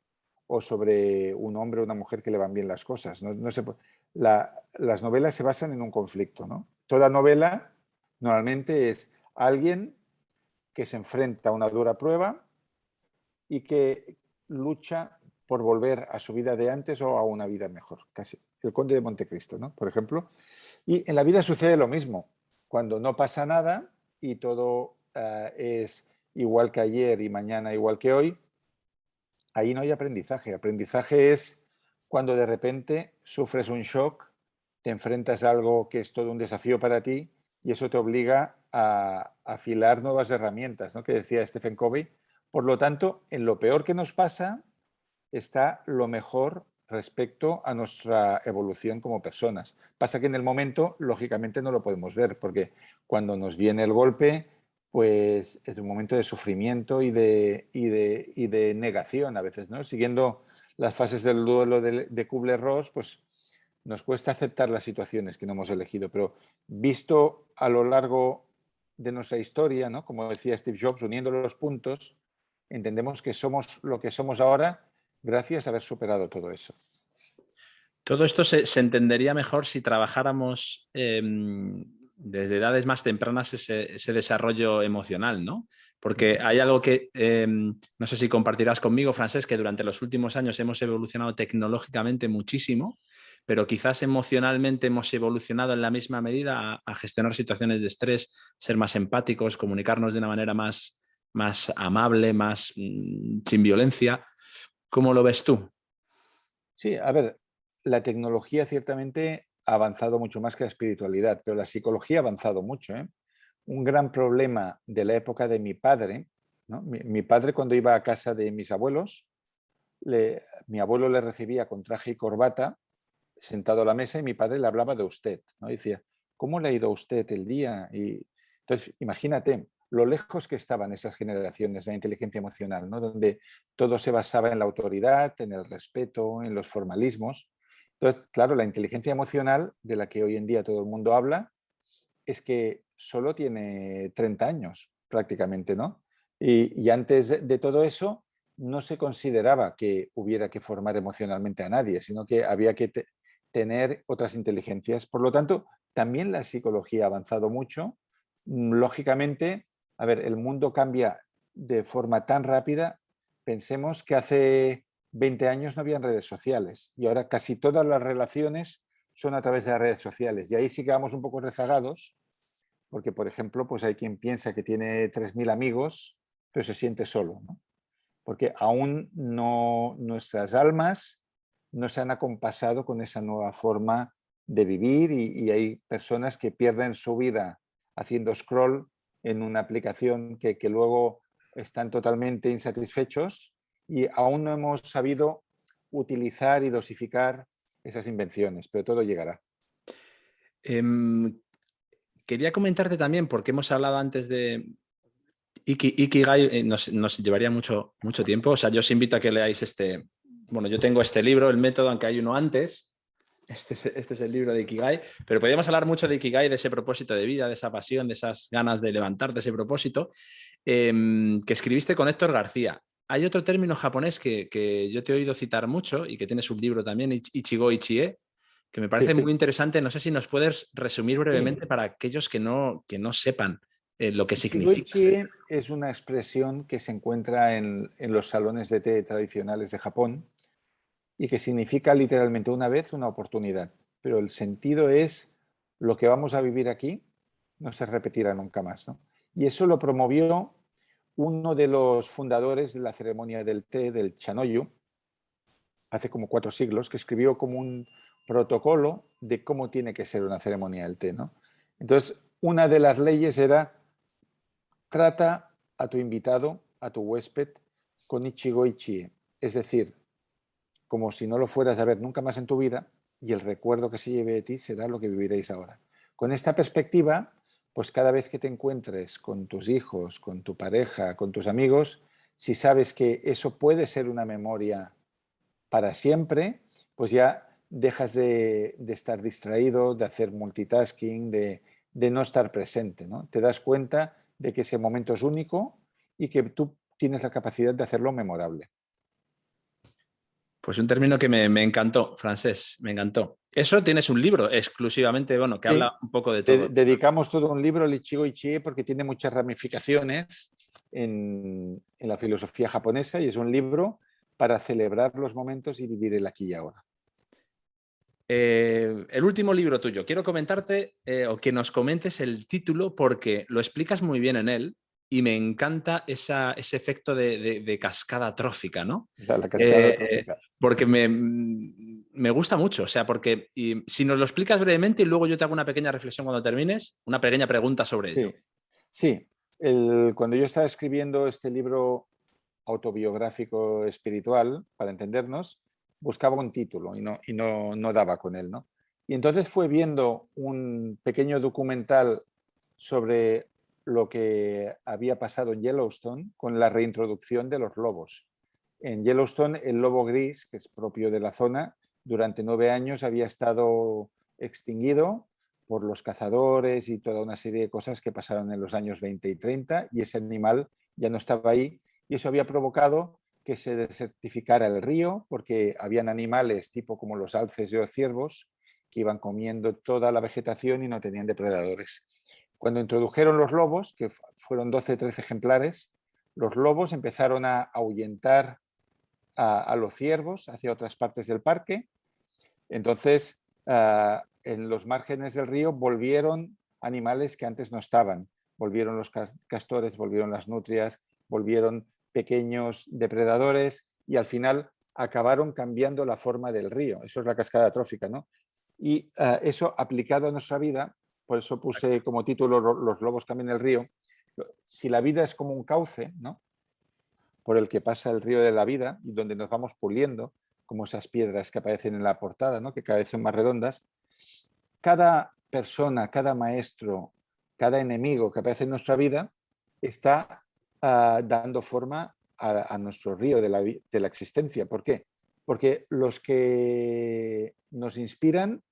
O sobre un hombre o una mujer que le van bien las cosas. Las novelas se basan en un conflicto, ¿no? Toda novela normalmente es alguien que se enfrenta a una dura prueba y que lucha por volver a su vida de antes o a una vida mejor. Casi el Conde de Montecristo, ¿no? Por ejemplo. Y en la vida sucede lo mismo. Cuando no pasa nada y todo es igual que ayer y mañana igual que hoy, ahí no hay aprendizaje. Aprendizaje es cuando de repente sufres un shock, te enfrentas a algo que es todo un desafío para ti y eso te obliga a afilar nuevas herramientas, ¿no? Que decía Stephen Covey. Por lo tanto, en lo peor que nos pasa está lo mejor respecto a nuestra evolución como personas. Pasa que en el momento, lógicamente, no lo podemos ver, porque cuando nos viene el golpe, pues es un momento de sufrimiento y de negación a veces, ¿no? Siguiendo las fases del duelo de Kubler-Ross, pues nos cuesta aceptar las situaciones que no hemos elegido, pero visto a lo largo de nuestra historia, ¿no? Como decía Steve Jobs, uniendo los puntos, entendemos que somos lo que somos ahora gracias a haber superado todo eso. Todo esto se entendería mejor si trabajáramos desde edades más tempranas ese desarrollo emocional, ¿no? Porque hay algo que no sé si compartirás conmigo, Francesc, que durante los últimos años hemos evolucionado tecnológicamente muchísimo, pero quizás emocionalmente hemos evolucionado en la misma medida a gestionar situaciones de estrés, ser más empáticos, comunicarnos de una manera más amable, más sin violencia. ¿Cómo lo ves tú? Sí, a ver, la tecnología ciertamente ha avanzado mucho más que la espiritualidad, pero la psicología ha avanzado mucho, ¿eh? Un gran problema de la época de mi padre, ¿no? Mi padre cuando iba a casa de mis abuelos, mi abuelo le recibía con traje y corbata, sentado a la mesa, y mi padre le hablaba de usted, ¿no? Y decía, ¿cómo le ha ido a usted el día? Y entonces, imagínate lo lejos que estaban esas generaciones de la inteligencia emocional, ¿no? Donde todo se basaba en la autoridad, en el respeto, en los formalismos. Entonces, claro, la inteligencia emocional de la que hoy en día todo el mundo habla es que solo tiene 30 años prácticamente, ¿no? Y antes de todo eso no se consideraba que hubiera que formar emocionalmente a nadie, sino que había que tener otras inteligencias. Por lo tanto, también la psicología ha avanzado mucho. Lógicamente, a ver, el mundo cambia de forma tan rápida. Pensemos que hace 20 años no habían redes sociales y ahora casi todas las relaciones son a través de las redes sociales. Y ahí sí que vamos un poco rezagados, porque, por ejemplo, pues hay quien piensa que tiene 3.000 amigos, pero se siente solo, ¿no? Porque aún no, nuestras almas no se han acompasado con esa nueva forma de vivir y hay personas que pierden su vida haciendo scroll en una aplicación que luego están totalmente insatisfechos y aún no hemos sabido utilizar y dosificar esas invenciones, pero todo llegará. Quería comentarte también, porque hemos hablado antes de Ikigai, nos llevaría mucho tiempo. O sea, yo os invito a que leáis bueno, yo tengo este libro, El Método, aunque hay uno antes. Este es el libro de Ikigai, pero podríamos hablar mucho de Ikigai, de ese propósito de vida, de esa pasión, de esas ganas de levantarte ese propósito, que escribiste con Héctor García. Hay otro término japonés que yo te he oído citar mucho y que tienes un libro también, Ichigo Ichie, que me Sí, parece muy interesante. No sé si nos puedes resumir sí. brevemente para aquellos que no sepan lo que Ichigo significa Ichie es una expresión que se encuentra en los salones de té tradicionales de Japón y que significa literalmente una vez una oportunidad. Pero el sentido es lo que vamos a vivir aquí no se repetirá nunca más, ¿no? Y eso lo promovió uno de los fundadores de la ceremonia del té, del Chanoyu, hace como 4 siglos, que escribió como un protocolo de cómo tiene que ser una ceremonia del té, ¿no? Entonces, una de las leyes era: trata a tu invitado, a tu huésped, con Ichigo Ichie, es decir, como si no lo fueras a ver nunca más en tu vida, y el recuerdo que se lleve de ti será lo que viviréis ahora. Con esta perspectiva, pues cada vez que te encuentres con tus hijos, con tu pareja, con tus amigos, si sabes que eso puede ser una memoria para siempre, pues ya dejas de estar distraído, de hacer multitasking, de no estar presente, ¿no? Te das cuenta de que ese momento es único y que tú tienes la capacidad de hacerlo memorable. Pues un término que me encantó, Francesc, me encantó. Eso tienes un libro exclusivamente, bueno, que Sí, habla un poco de todo. dedicamos todo un libro al Ichigo Ichie porque tiene muchas ramificaciones en la filosofía japonesa y es un libro para celebrar los momentos y vivir el aquí y ahora. El último libro tuyo, quiero comentarte o que nos comentes el título porque lo explicas muy bien en él y me encanta ese efecto de cascada trófica, ¿no? La cascada trófica. Porque me gusta mucho, o sea, porque si nos lo explicas brevemente y luego yo te hago una pequeña reflexión cuando termines, una pequeña pregunta sobre ello. Sí, sí. Cuando yo estaba escribiendo este libro autobiográfico espiritual, para entendernos, buscaba un título y no daba con él, ¿no? Y entonces fue viendo un pequeño documental sobre lo que había pasado en Yellowstone con la reintroducción de los lobos. En Yellowstone, el lobo gris, que es propio de la zona, durante 9 años había estado extinguido por los cazadores y toda una serie de cosas que pasaron en los años 20 y 30, y ese animal ya no estaba ahí, y eso había provocado que se desertificara el río porque habían animales tipo como los alces y los ciervos que iban comiendo toda la vegetación y no tenían depredadores. Cuando introdujeron los lobos, que fueron 12 o 13 ejemplares, los lobos empezaron a ahuyentar a los ciervos hacia otras partes del parque. Entonces, en los márgenes del río volvieron animales que antes no estaban. Volvieron los castores, volvieron las nutrias, volvieron pequeños depredadores y al final acabaron cambiando la forma del río. Eso es la cascada trófica, ¿no? Y eso aplicado a nuestra vida, por eso puse como título Los lobos cambian el río. Si la vida es como un cauce, ¿no?, por el que pasa el río de la vida y donde nos vamos puliendo, como esas piedras que aparecen en la portada, ¿no?, que cada vez son más redondas, cada persona, cada maestro, cada enemigo que aparece en nuestra vida está dando forma a nuestro río de la existencia. ¿Por qué? Porque los que nos inspiran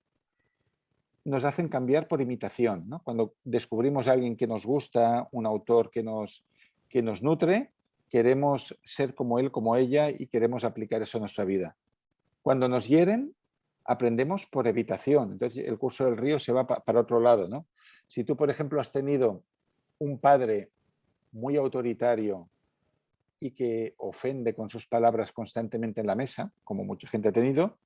nos hacen cambiar por imitación, ¿no? Cuando descubrimos a alguien que nos gusta, un autor que nos nutre, queremos ser como él, como ella, y queremos aplicar eso a nuestra vida. Cuando nos hieren, aprendemos por evitación. Entonces, el curso del río se va para otro lado, ¿no? Si tú, por ejemplo, has tenido un padre muy autoritario y que ofende con sus palabras constantemente en la mesa, como mucha gente ha tenido,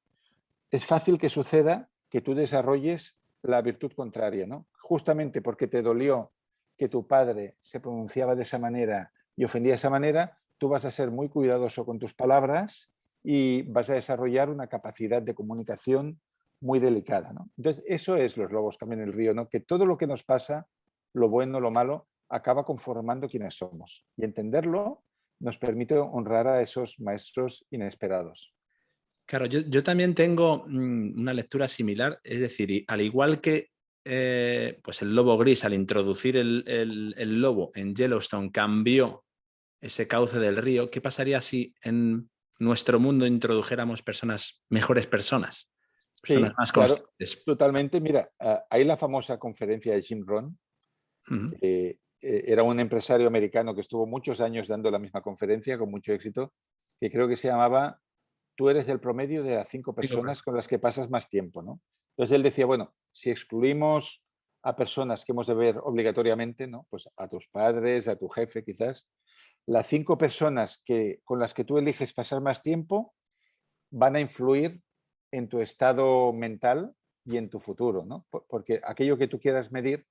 es fácil que suceda que tú desarrolles la virtud contraria, ¿no? Justamente porque te dolió que tu padre se pronunciaba de esa manera y ofendía de esa manera, tú vas a ser muy cuidadoso con tus palabras y vas a desarrollar una capacidad de comunicación muy delicada, ¿no? Entonces, eso es los lobos cambian el río, ¿no? Que todo lo que nos pasa, lo bueno, lo malo, acaba conformando quienes somos. Y entenderlo nos permite honrar a esos maestros inesperados. Claro, yo también tengo una lectura similar, es decir, al igual que pues el lobo gris, al introducir el lobo en Yellowstone, cambió ese cauce del río, ¿qué pasaría si en nuestro mundo introdujéramos mejores personas, personas Sí, más claro, conscientes? totalmente. Mira, hay la famosa conferencia de Jim Rohn, Ujú. que era un empresario americano que estuvo muchos años dando la misma conferencia con mucho éxito, que creo que se llamaba Tú eres el promedio de las 5 Digo, personas con las que pasas más tiempo, ¿no? Entonces él decía, bueno, si excluimos a personas que hemos de ver obligatoriamente, ¿no?, pues a tus padres, a tu jefe quizás, las 5 personas con las que tú eliges pasar más tiempo van a influir en tu estado mental y en tu futuro, ¿no? Porque aquello que tú quieras medir,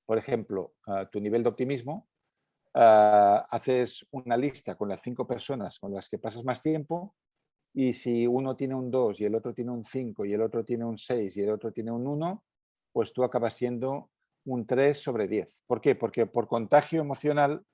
por ejemplo, tu nivel de optimismo, haces una lista con las 5 personas con las que pasas más tiempo y si uno tiene un 2 y el otro tiene un 5 y el otro tiene un 6 y el otro tiene un 1, pues tú acabas siendo un 3/10. ¿Por qué? Porque por contagio emocional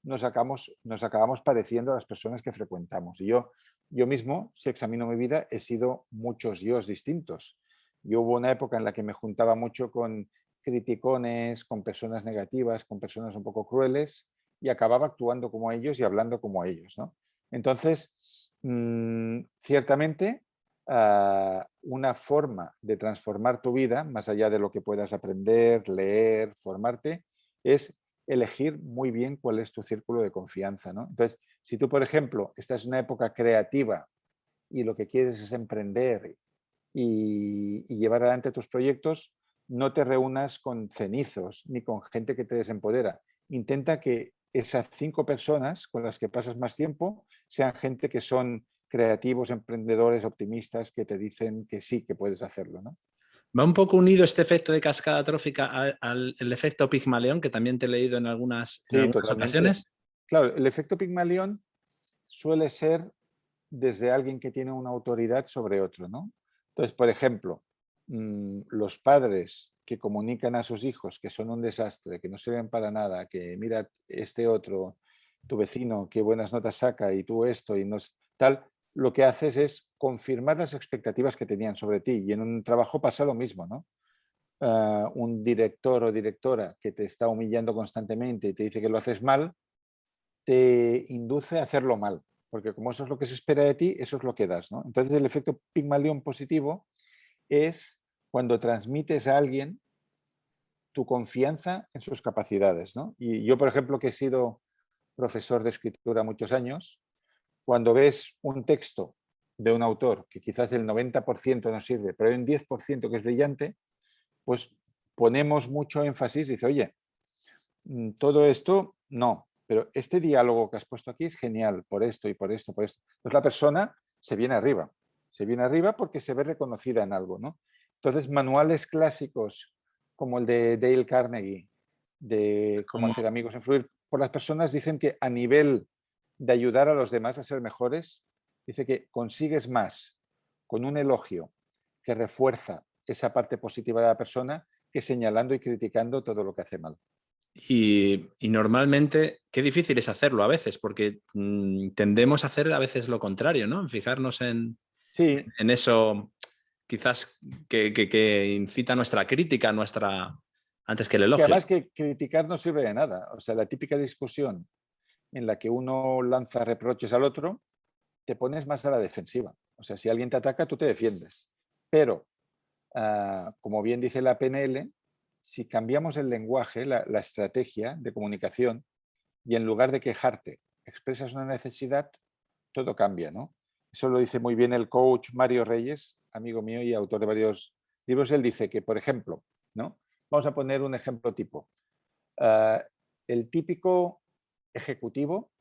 nos acabamos pareciendo a las personas que frecuentamos. Y yo mismo, si examino mi vida, he sido muchos yos distintos. Yo hubo una época en la que me juntaba mucho con criticones, con personas negativas, con personas un poco crueles y acababa actuando como ellos y hablando como ellos, ¿no? Entonces, ciertamente, una forma de transformar tu vida, más allá de lo que puedas aprender, leer, formarte, es elegir muy bien cuál es tu círculo de confianza, ¿no? Entonces, si tú, por ejemplo, estás en una época creativa y lo que quieres es emprender y llevar adelante tus proyectos, no te reúnas con cenizos ni con gente que te desempodera. Intenta que esas 5 personas con las que pasas más tiempo sean gente que son creativos, emprendedores, optimistas, que te dicen que sí, que puedes hacerlo, ¿no? Va un poco unido este efecto de cascada trófica al el efecto Pigmalión, que también te he leído en Sí, algunas totalmente. ocasiones. Claro, el efecto Pigmalión suele ser desde alguien que tiene una autoridad sobre otro, ¿no? Entonces, por ejemplo, los padres que comunican a sus hijos que son un desastre, que no sirven para nada, que mira este otro, tu vecino, qué buenas notas saca y tú esto y no es tal, lo que haces es confirmar las expectativas que tenían sobre ti. Y en un trabajo pasa lo mismo, ¿no? Un director o directora que te está humillando constantemente y te dice que lo haces mal, te induce a hacerlo mal, porque como eso es lo que se espera de ti, eso es lo que das, ¿no? Entonces el efecto Pigmalión positivo es cuando transmites a alguien tu confianza en sus capacidades, ¿no? Y yo, por ejemplo, que he sido profesor de escritura muchos años, cuando ves un texto de un autor que quizás el 90% no sirve, pero hay un 10% que es brillante, pues ponemos mucho énfasis y dice, oye, todo esto no, pero este diálogo que has puesto aquí es genial por esto y por esto, por esto. Entonces la persona se viene arriba porque se ve reconocida en algo, ¿no? Entonces manuales clásicos como el de Dale Carnegie, de cómo Como, hacer amigos, influir por las personas, dicen que a nivel de ayudar a los demás a ser mejores, dice que consigues más con un elogio que refuerza esa parte positiva de la persona que señalando y criticando todo lo que hace mal. y normalmente, qué difícil es hacerlo a veces, porque tendemos a hacer a veces lo contrario, ¿no? En fijarnos Sí, en eso quizás que incita nuestra crítica, antes que el que elogio. además que criticar no sirve de nada. O sea, la típica discusión en la que uno lanza reproches al otro, te pones más a la defensiva. O sea, si alguien te ataca, tú te defiendes. Pero, como bien dice la PNL, si cambiamos el lenguaje, la estrategia de comunicación, y en lugar de quejarte, expresas una necesidad, todo cambia, ¿no? Eso lo dice muy bien el coach Mario Reyes, amigo mío y autor de varios libros. Él dice que, por ejemplo, ¿no? Vamos a poner un ejemplo tipo. Uh, el típico ejecutivo,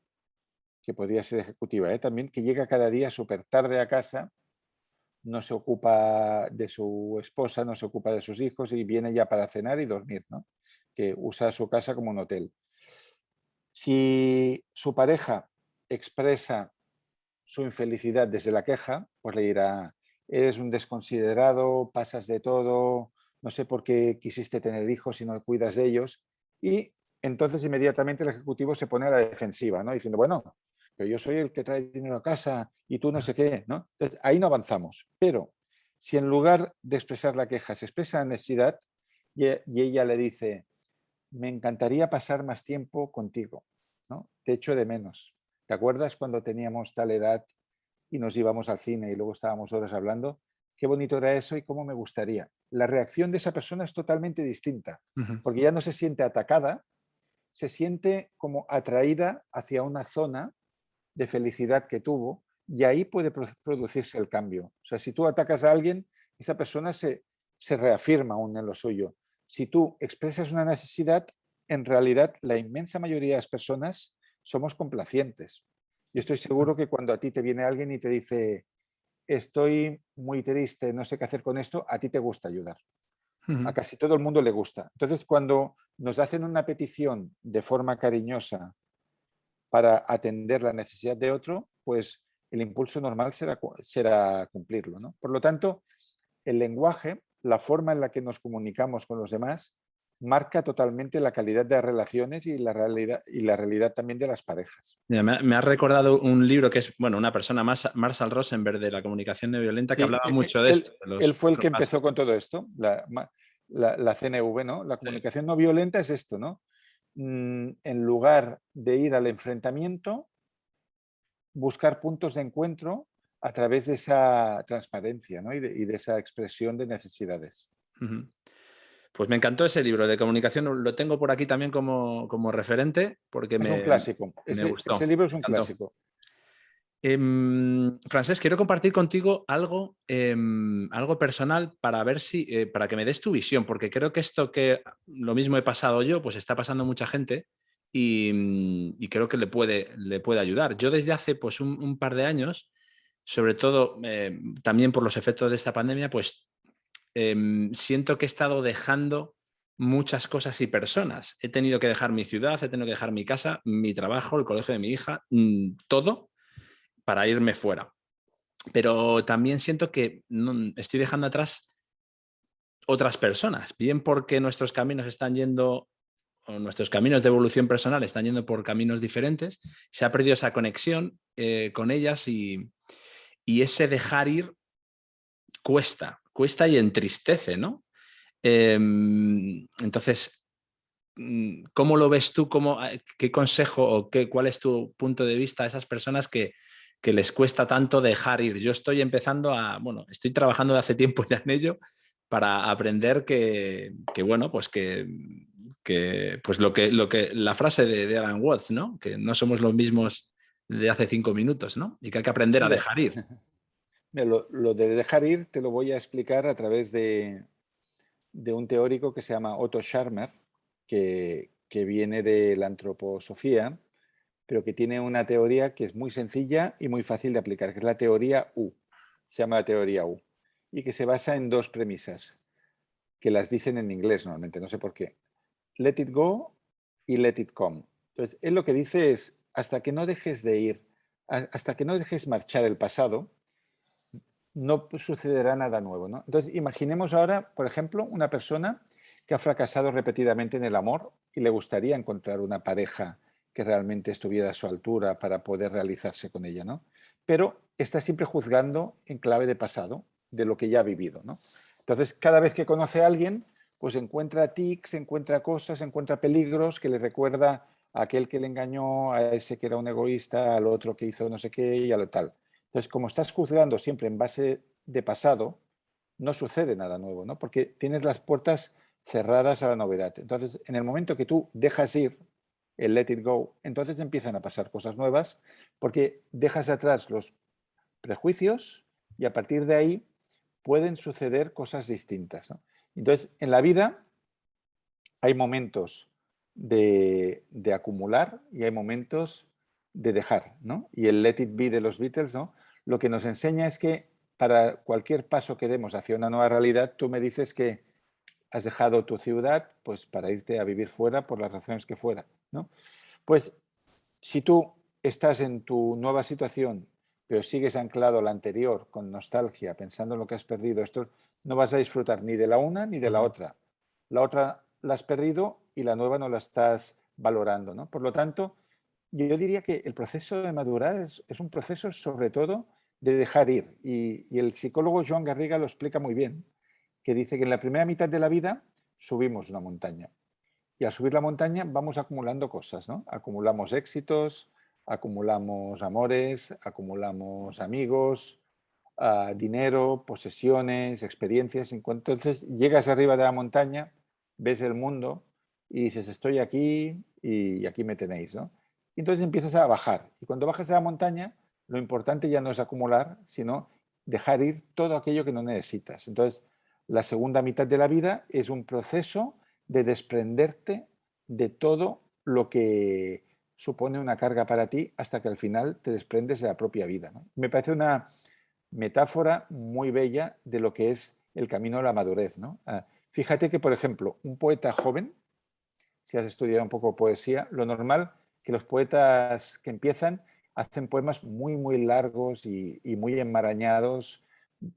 que podría ser ejecutiva, también, que llega cada día súper tarde a casa, no se ocupa de su esposa, no se ocupa de sus hijos y viene ya para cenar y dormir, ¿no? Que usa su casa como un hotel. Si su pareja expresa su infelicidad desde la queja, pues le dirá, eres un desconsiderado, pasas de todo, no sé por qué quisiste tener hijos si no cuidas de ellos. Y entonces inmediatamente el ejecutivo se pone a la defensiva, ¿no? Diciendo, bueno, pero yo soy el que trae dinero a casa y tú no sé qué, ¿no? Entonces ahí no avanzamos. Pero si en lugar de expresar la queja se expresa la necesidad y ella le dice, me encantaría pasar más tiempo contigo, ¿no? Te echo de menos. ¿Te acuerdas cuando teníamos tal edad y nos íbamos al cine y luego estábamos horas hablando? Qué bonito era eso y cómo me gustaría. La reacción de esa persona es totalmente distinta, Ujú. porque ya no se siente atacada, se siente como atraída hacia una zona de felicidad que tuvo y ahí puede producirse el cambio. O sea, si tú atacas a alguien, esa persona se reafirma aún en lo suyo. Si tú expresas una necesidad, en realidad la inmensa mayoría de las personas somos complacientes. Yo estoy seguro que cuando a ti te viene alguien y te dice, estoy muy triste, no sé qué hacer con esto, a ti te gusta ayudar. A Ujú. casi todo el mundo le gusta. Entonces, cuando nos hacen una petición de forma cariñosa para atender la necesidad de otro, pues el impulso normal será cumplirlo, ¿no? Por lo tanto, el lenguaje, la forma en la que nos comunicamos con los demás, marca totalmente la calidad de las relaciones y la realidad también de las parejas. Mira, me ha recordado un libro que es, bueno, una persona más, Marshall Rosenberg, de la comunicación no violenta, que Sí, hablaba mucho de esto, de él los fue el cuatro que pasos. empezó con todo esto, la CNV, ¿no? La Sí. comunicación no violenta es esto, ¿no? En lugar de ir al enfrentamiento, buscar puntos de encuentro a través de esa transparencia, ¿no? y de esa expresión de necesidades. Ujú. Pues me encantó ese libro de comunicación, lo tengo por aquí también como referente porque Es un me, clásico, me ese gustó, libro es me un encantó. clásico. Francés, quiero compartir contigo algo personal para ver si, para que me des tu visión, porque creo que esto que lo mismo he pasado yo, pues está pasando a mucha gente y creo que le puede ayudar. Yo desde hace pues un par de años, sobre todo también por los efectos de esta pandemia, pues siento que he estado dejando muchas cosas y personas. He tenido que dejar mi ciudad, he tenido que dejar mi casa, mi trabajo, el colegio de mi hija, todo para irme fuera. pero también siento que estoy dejando atrás otras personas, bien porque nuestros caminos están yendo, o nuestros caminos de evolución personal están yendo por caminos diferentes, se ha perdido esa conexión con ellas y ese dejar ir cuesta y entristece, ¿no? Entonces, ¿cómo lo ves tú? ¿Qué consejo o cuál es tu punto de vista a esas personas que les cuesta tanto dejar ir? Yo estoy empezando bueno, estoy trabajando de hace tiempo ya en ello para aprender bueno, pues pues la frase de Alan Watts, ¿no? Que no somos los mismos de hace 5 minutos, ¿no? Y que hay que aprender a Mira, dejar ir. mira, lo de dejar ir te lo voy a explicar a través de un teórico que se llama Otto Scharmer, que viene de la antroposofía, pero que tiene una teoría que es muy sencilla y muy fácil de aplicar, que es la teoría U. Se llama la teoría U. Y que se basa en dos premisas, que las dicen en inglés normalmente, no sé por qué. Let it go y let it come. Entonces, él lo que dice es, hasta que no dejes de ir, hasta que no dejes marchar el pasado, no sucederá nada nuevo, ¿no? Entonces, imaginemos ahora, por ejemplo, una persona que ha fracasado repetidamente en el amor y le gustaría encontrar una pareja que realmente estuviera a su altura para poder realizarse con ella, ¿no? Pero está siempre juzgando en clave de pasado, de lo que ya ha vivido, ¿no? Entonces, cada vez que conoce a alguien, pues encuentra tics, encuentra cosas, encuentra peligros que le recuerda a aquel que le engañó, a ese que era un egoísta, al otro que hizo no sé qué y a lo tal. Entonces, como estás juzgando siempre en base de pasado, no sucede nada nuevo, ¿no? Porque tienes las puertas cerradas a la novedad. Entonces, en el momento que tú dejas ir el let it go, entonces empiezan a pasar cosas nuevas porque dejas atrás los prejuicios y a partir de ahí pueden suceder cosas distintas, ¿no? Entonces, en la vida hay momentos de acumular y hay momentos de dejar, ¿no? Y el Let It Be de los Beatles, ¿no? Lo que nos enseña es que para cualquier paso que demos hacia una nueva realidad, tú me dices que has dejado tu ciudad pues para irte a vivir fuera por las razones que fuera, ¿no? Pues si tú estás en tu nueva situación, pero sigues anclado a la anterior con nostalgia, pensando en lo que has perdido, esto no vas a disfrutar ni de la una ni de la otra. La otra la has perdido y la nueva no la estás valorando, ¿no? Por lo tanto, yo diría que el proceso de madurar es un proceso sobre todo de dejar ir. Y el psicólogo Joan Garriga lo explica muy bien, que dice que en la primera mitad de la vida subimos una montaña. Y al subir la montaña vamos acumulando cosas, ¿no? Acumulamos éxitos, acumulamos amores, acumulamos amigos, dinero, posesiones, experiencias. Entonces llegas arriba de la montaña, ves el mundo y dices, estoy aquí y aquí me tenéis, ¿no? Y entonces empiezas a bajar. Y cuando bajas de la montaña, lo importante ya no es acumular, sino dejar ir todo aquello que no necesitas. Entonces, la segunda mitad de la vida es un proceso de desprenderte de todo lo que supone una carga para ti hasta que al final te desprendes de la propia vida, ¿no? Me parece una metáfora muy bella de lo que es el camino a la madurez, ¿no? Fíjate que, por ejemplo, un poeta joven, si has estudiado un poco poesía, lo normal que los poetas que empiezan hacen poemas muy, muy largos y muy enmarañados,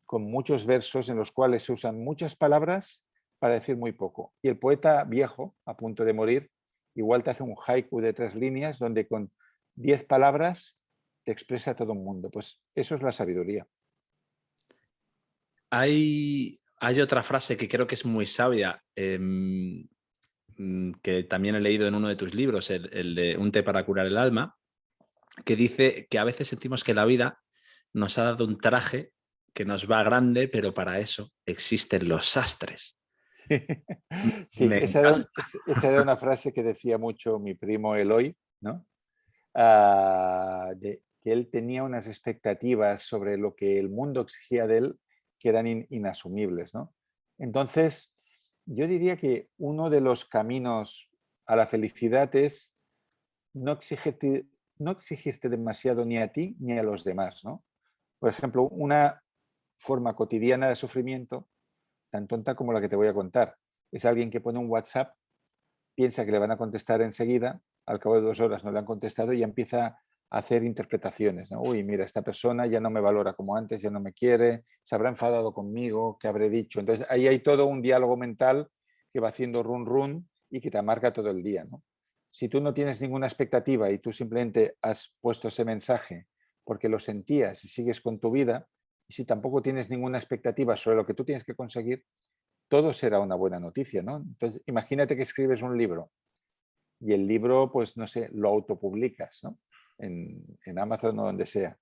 con muchos versos en los cuales se usan muchas palabras para decir muy poco. Y el poeta viejo, a punto de morir, igual te hace un haiku de 3 líneas donde con 10 palabras te expresa todo un mundo. Pues eso es la sabiduría. Hay otra frase que creo que es muy sabia, que también he leído en uno de tus libros, el de Un té para curar el alma, que dice que a veces sentimos que la vida nos ha dado un traje que nos va grande, pero para eso existen los sastres. Sí, sí, Me encanta. esa era una frase que decía mucho mi primo Eloy, ¿no? De que él tenía unas expectativas sobre lo que el mundo exigía de él que eran inasumibles, ¿no? Entonces, yo diría que uno de los caminos a la felicidad es no exigirte, no exigirte demasiado ni a ti ni a los demás, ¿no? Por ejemplo, una forma cotidiana de sufrimiento, tan tonta como la que te voy a contar, es alguien que pone un WhatsApp, piensa que le van a contestar enseguida, al cabo de 2 horas no le han contestado y ya empieza hacer interpretaciones, ¿no? Uy, mira, esta persona ya no me valora como antes, ya no me quiere, se habrá enfadado conmigo, ¿qué habré dicho? Entonces, ahí hay todo un diálogo mental que va haciendo run run y que te amarga todo el día, ¿no? Si tú no tienes ninguna expectativa y tú simplemente has puesto ese mensaje porque lo sentías y sigues con tu vida, y si tampoco tienes ninguna expectativa sobre lo que tú tienes que conseguir, todo será una buena noticia, ¿no? Entonces, imagínate que escribes un libro y el libro, pues no sé, lo autopublicas, ¿no? En Amazon o donde sea.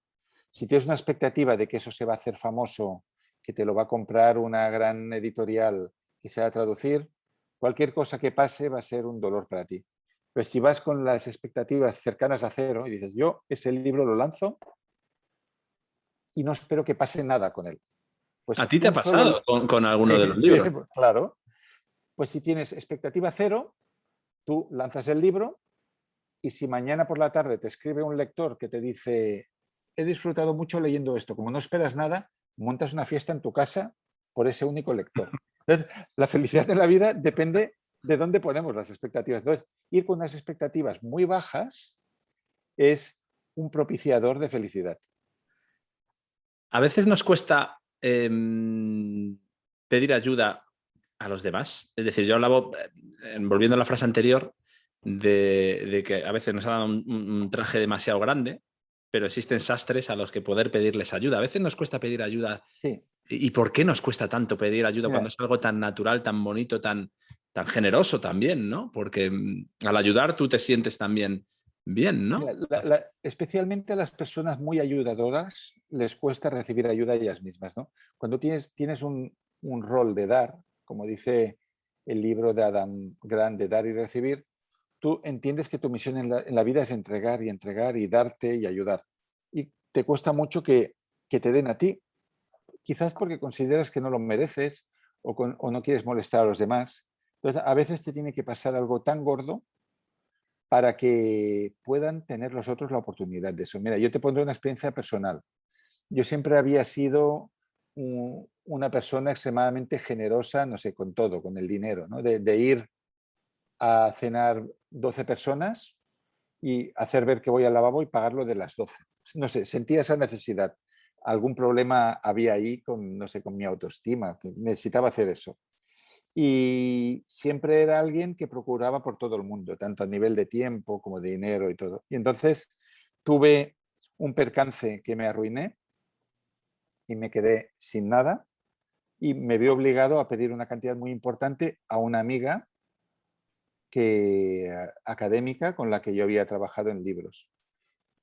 Si tienes una expectativa de que eso se va a hacer famoso, que te lo va a comprar una gran editorial, que se va a traducir, cualquier cosa que pase va a ser un dolor para ti. Pero si vas con las expectativas cercanas a cero y dices, yo ese libro lo lanzo y no espero que pase nada con él. ¿A Pues ti te ha un solo... pasado con alguno de Sí, los sí, libros? claro. Pues si tienes expectativa cero, tú lanzas el libro y si mañana por la tarde te escribe un lector que te dice, he disfrutado mucho leyendo esto, como no esperas nada, montas una fiesta en tu casa por ese único lector. Entonces, la felicidad en la vida depende de dónde ponemos las expectativas. Entonces, ir con unas expectativas muy bajas es un propiciador de felicidad. A veces nos cuesta pedir ayuda a los demás. Es decir, yo hablaba, volviendo a la frase anterior, de que a veces nos ha dado un traje demasiado grande, pero existen sastres a los que poder pedirles ayuda. A veces nos cuesta pedir ayuda. Sí, ¿Y por qué nos cuesta tanto pedir ayuda cuando mira, es algo tan natural, tan bonito, tan generoso también, ¿no? Porque al ayudar tú te sientes también bien, mira, ¿no? especialmente a las personas muy ayudadoras les cuesta recibir ayuda a ellas mismas, ¿no? Cuando tienes un rol de dar, como dice el libro de Adam Grant, de dar y recibir, tú entiendes que tu misión en la vida es entregar y darte y ayudar. Y te cuesta mucho que te den a ti, quizás porque consideras que no lo mereces o no quieres molestar a los demás. Entonces, a veces te tiene que pasar algo tan gordo para que puedan tener los otros la oportunidad de eso. Mira, yo te pondré una experiencia personal. Yo siempre había sido una persona extremadamente generosa, no sé, con todo, con el dinero, ¿no? De ir a cenar 12 personas y hacer ver que voy al lavabo y pagarlo de las 12. No sé, sentía esa necesidad. Algún problema había ahí con, no sé, con mi autoestima, que necesitaba hacer eso. Y siempre era alguien que procuraba por todo el mundo, tanto a nivel de tiempo como de dinero y todo. Y entonces tuve un percance que me arruiné y me quedé sin nada y me vi obligado a pedir una cantidad muy importante a una amiga académica con la que yo había trabajado en libros.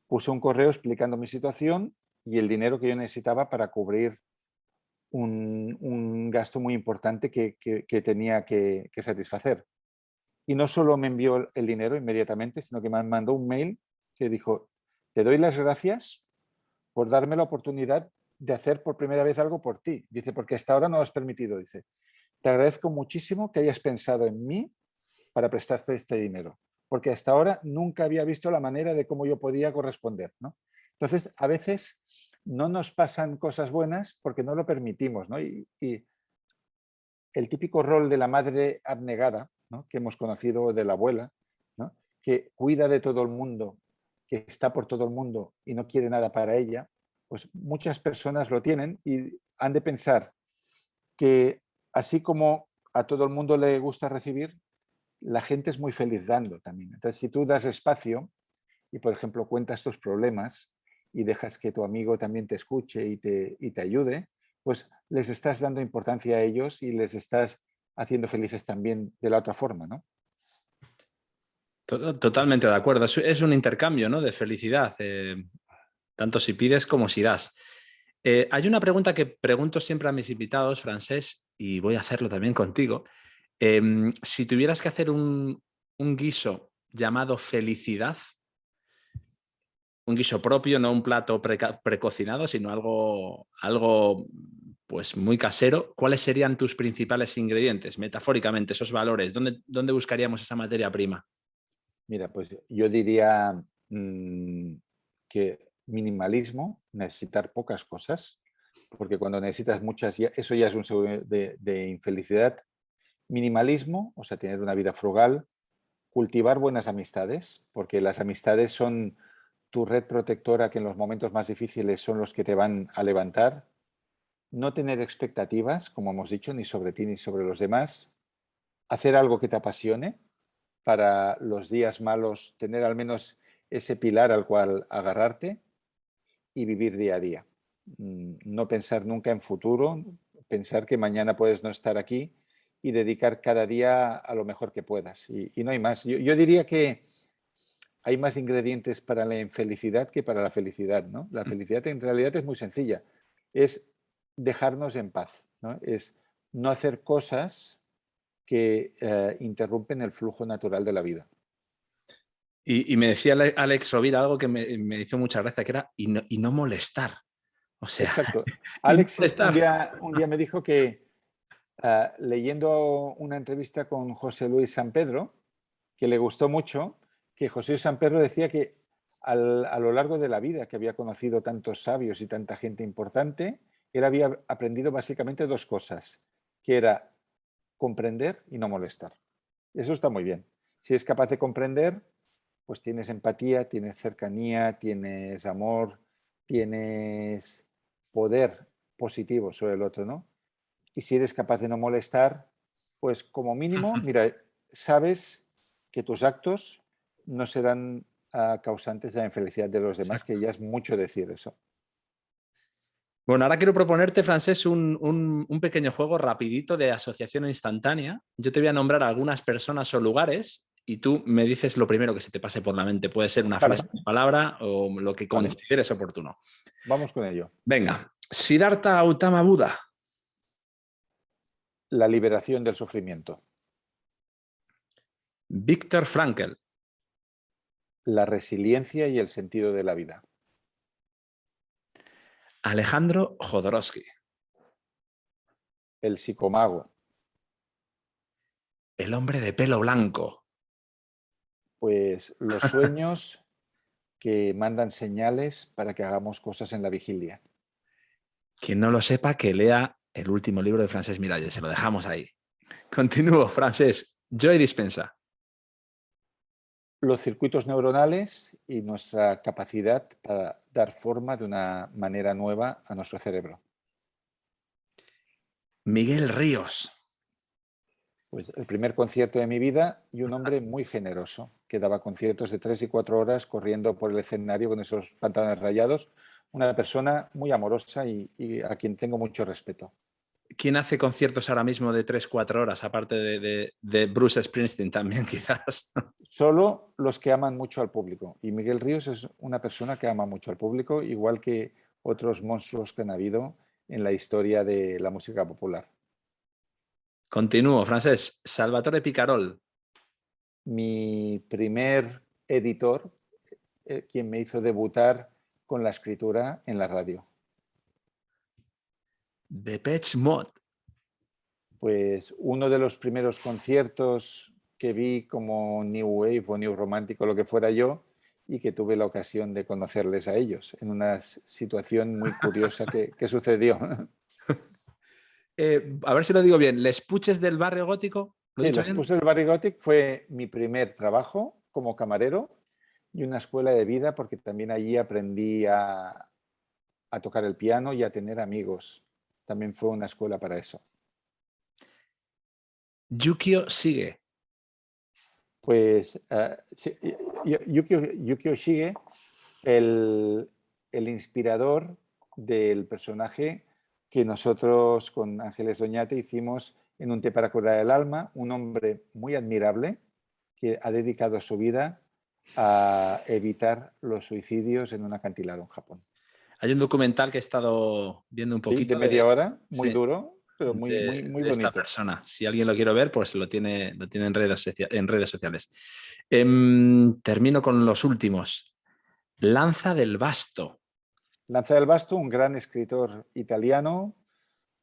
Puse un correo explicando mi situación y el dinero que yo necesitaba para cubrir un gasto muy importante que tenía que satisfacer. Y no solo me envió el dinero inmediatamente, sino que me mandó un mail que dijo, te doy las gracias por darme la oportunidad de hacer por primera vez algo por ti. Dice, porque hasta ahora no lo has permitido. Dice, te agradezco muchísimo que hayas pensado en mí para prestarte este dinero, porque hasta ahora nunca había visto la manera de cómo yo podía corresponder, ¿no? Entonces, a veces no nos pasan cosas buenas porque no lo permitimos, ¿no? Y el típico rol de la madre abnegada, ¿no? Que hemos conocido, de la abuela, ¿no? Que cuida de todo el mundo, que está por todo el mundo y no quiere nada para ella, pues muchas personas lo tienen y han de pensar que así como a todo el mundo le gusta recibir, la gente es muy feliz dando también. Entonces, si tú das espacio y, por ejemplo, cuentas tus problemas y dejas que tu amigo también te escuche y te ayude, pues les estás dando importancia a ellos y les estás haciendo felices también de la otra forma, ¿no? Totalmente de acuerdo. Es un intercambio, ¿no? De felicidad, tanto si pides como si das. Hay una pregunta que pregunto siempre a mis invitados, Francés, y voy a hacerlo también contigo. Si tuvieras que hacer un guiso llamado felicidad, un guiso propio, no un plato precocinado, sino algo pues muy casero, ¿cuáles serían tus principales ingredientes, metafóricamente, esos valores? ¿Dónde buscaríamos esa materia prima? Mira, pues yo diría que minimalismo, necesitar pocas cosas, porque cuando necesitas muchas, eso ya es un signo de infelicidad. Minimalismo, o sea, tener una vida frugal, cultivar buenas amistades, porque las amistades son tu red protectora, que en los momentos más difíciles son los que te van a levantar. No tener expectativas, como hemos dicho, ni sobre ti ni sobre los demás. Hacer algo que te apasione para los días malos, tener al menos ese pilar al cual agarrarte y vivir día a día. No pensar nunca en futuro, pensar que mañana puedes no estar aquí y dedicar cada día a lo mejor que puedas. Y no hay más. Yo diría que hay más ingredientes para la infelicidad que para la felicidad, ¿no? La felicidad en realidad es muy sencilla. Es dejarnos en paz, ¿no? Es no hacer cosas que interrumpen el flujo natural de la vida. Y me decía Alex Rovira algo que me hizo mucha gracia, que era y no molestar. O sea, Exacto. y no Alex molestar. un día me dijo que leyendo una entrevista con José Luis San Pedro, que le gustó mucho, que José Luis San Pedro decía que a lo largo de la vida, que había conocido tantos sabios y tanta gente importante, él había aprendido básicamente dos cosas, que era comprender y no molestar. Eso está muy bien. Si es capaz de comprender, pues tienes empatía, tienes cercanía, tienes amor, tienes poder positivo sobre el otro, ¿no? Y si eres capaz de no molestar, pues como mínimo, mira, sabes que tus actos no serán causantes de la infelicidad de los demás, que ya es mucho decir eso. Bueno, ahora quiero proponerte, Francés, un pequeño juego rapidito de asociación instantánea. Yo te voy a nombrar algunas personas o lugares y tú me dices lo primero que se te pase por la mente. Puede ser una frase, Vale, una palabra o lo que vale, consideres oportuno. vamos con ello. Venga, Siddhartha Gautama Buda, La liberación del sufrimiento, Viktor Frankl, la resiliencia y el sentido de la vida, Alejandro Jodorowsky, el psicomago, el hombre de pelo blanco, pues los sueños que mandan señales para que hagamos cosas en la vigilia. quien no lo sepa, que lea el último libro de Francesc Miralles. Se lo dejamos ahí. Continúo, Francesc. Joe Dispensa. Los circuitos neuronales y nuestra capacidad para dar forma de una manera nueva a nuestro cerebro. Miguel Ríos. Pues el primer concierto de mi vida y un hombre muy generoso, que daba conciertos de 3 y 4 horas corriendo por el escenario con esos pantalones rayados. Una persona muy amorosa y a quien tengo mucho respeto. ¿Quién hace conciertos ahora mismo de 3-4 horas, aparte de Bruce Springsteen también, quizás? Solo los que aman mucho al público. Y Miguel Ríos es una persona que ama mucho al público, igual que otros monstruos que han habido en la historia de la música popular. Continúo, Francesc. Salvatore Picarol. Mi primer editor, quien me hizo debutar con la escritura en la radio. Depeche Mode. Pues uno de los primeros conciertos que vi como New Wave o New Romántico, lo que fuera yo, y que tuve la ocasión de conocerles a ellos en una situación muy curiosa que sucedió. A ver si lo digo bien. ¿Les Puches del Barrio Gótico? ¿Lo he Sí, dicho Les bien? Puces del Barrio Gothic fue mi primer trabajo como camarero y una escuela de vida porque también allí aprendí a tocar el piano y a tener amigos. También fue una escuela para eso. Yukio Sigue. Pues Yukio Shige, el inspirador del personaje que nosotros con Ángeles Doñate hicimos en Un té para curar el alma, un hombre muy admirable que ha dedicado su vida a evitar los suicidios en un acantilado en Japón. Hay un documental que he estado viendo un Sí, de poquito media hora, muy sí, duro, pero muy de esta bonito. persona. Si alguien lo quiere ver, pues lo tiene en redes sociales. Termino con los últimos. Lanza del Basto. Lanza del Basto, un gran escritor italiano,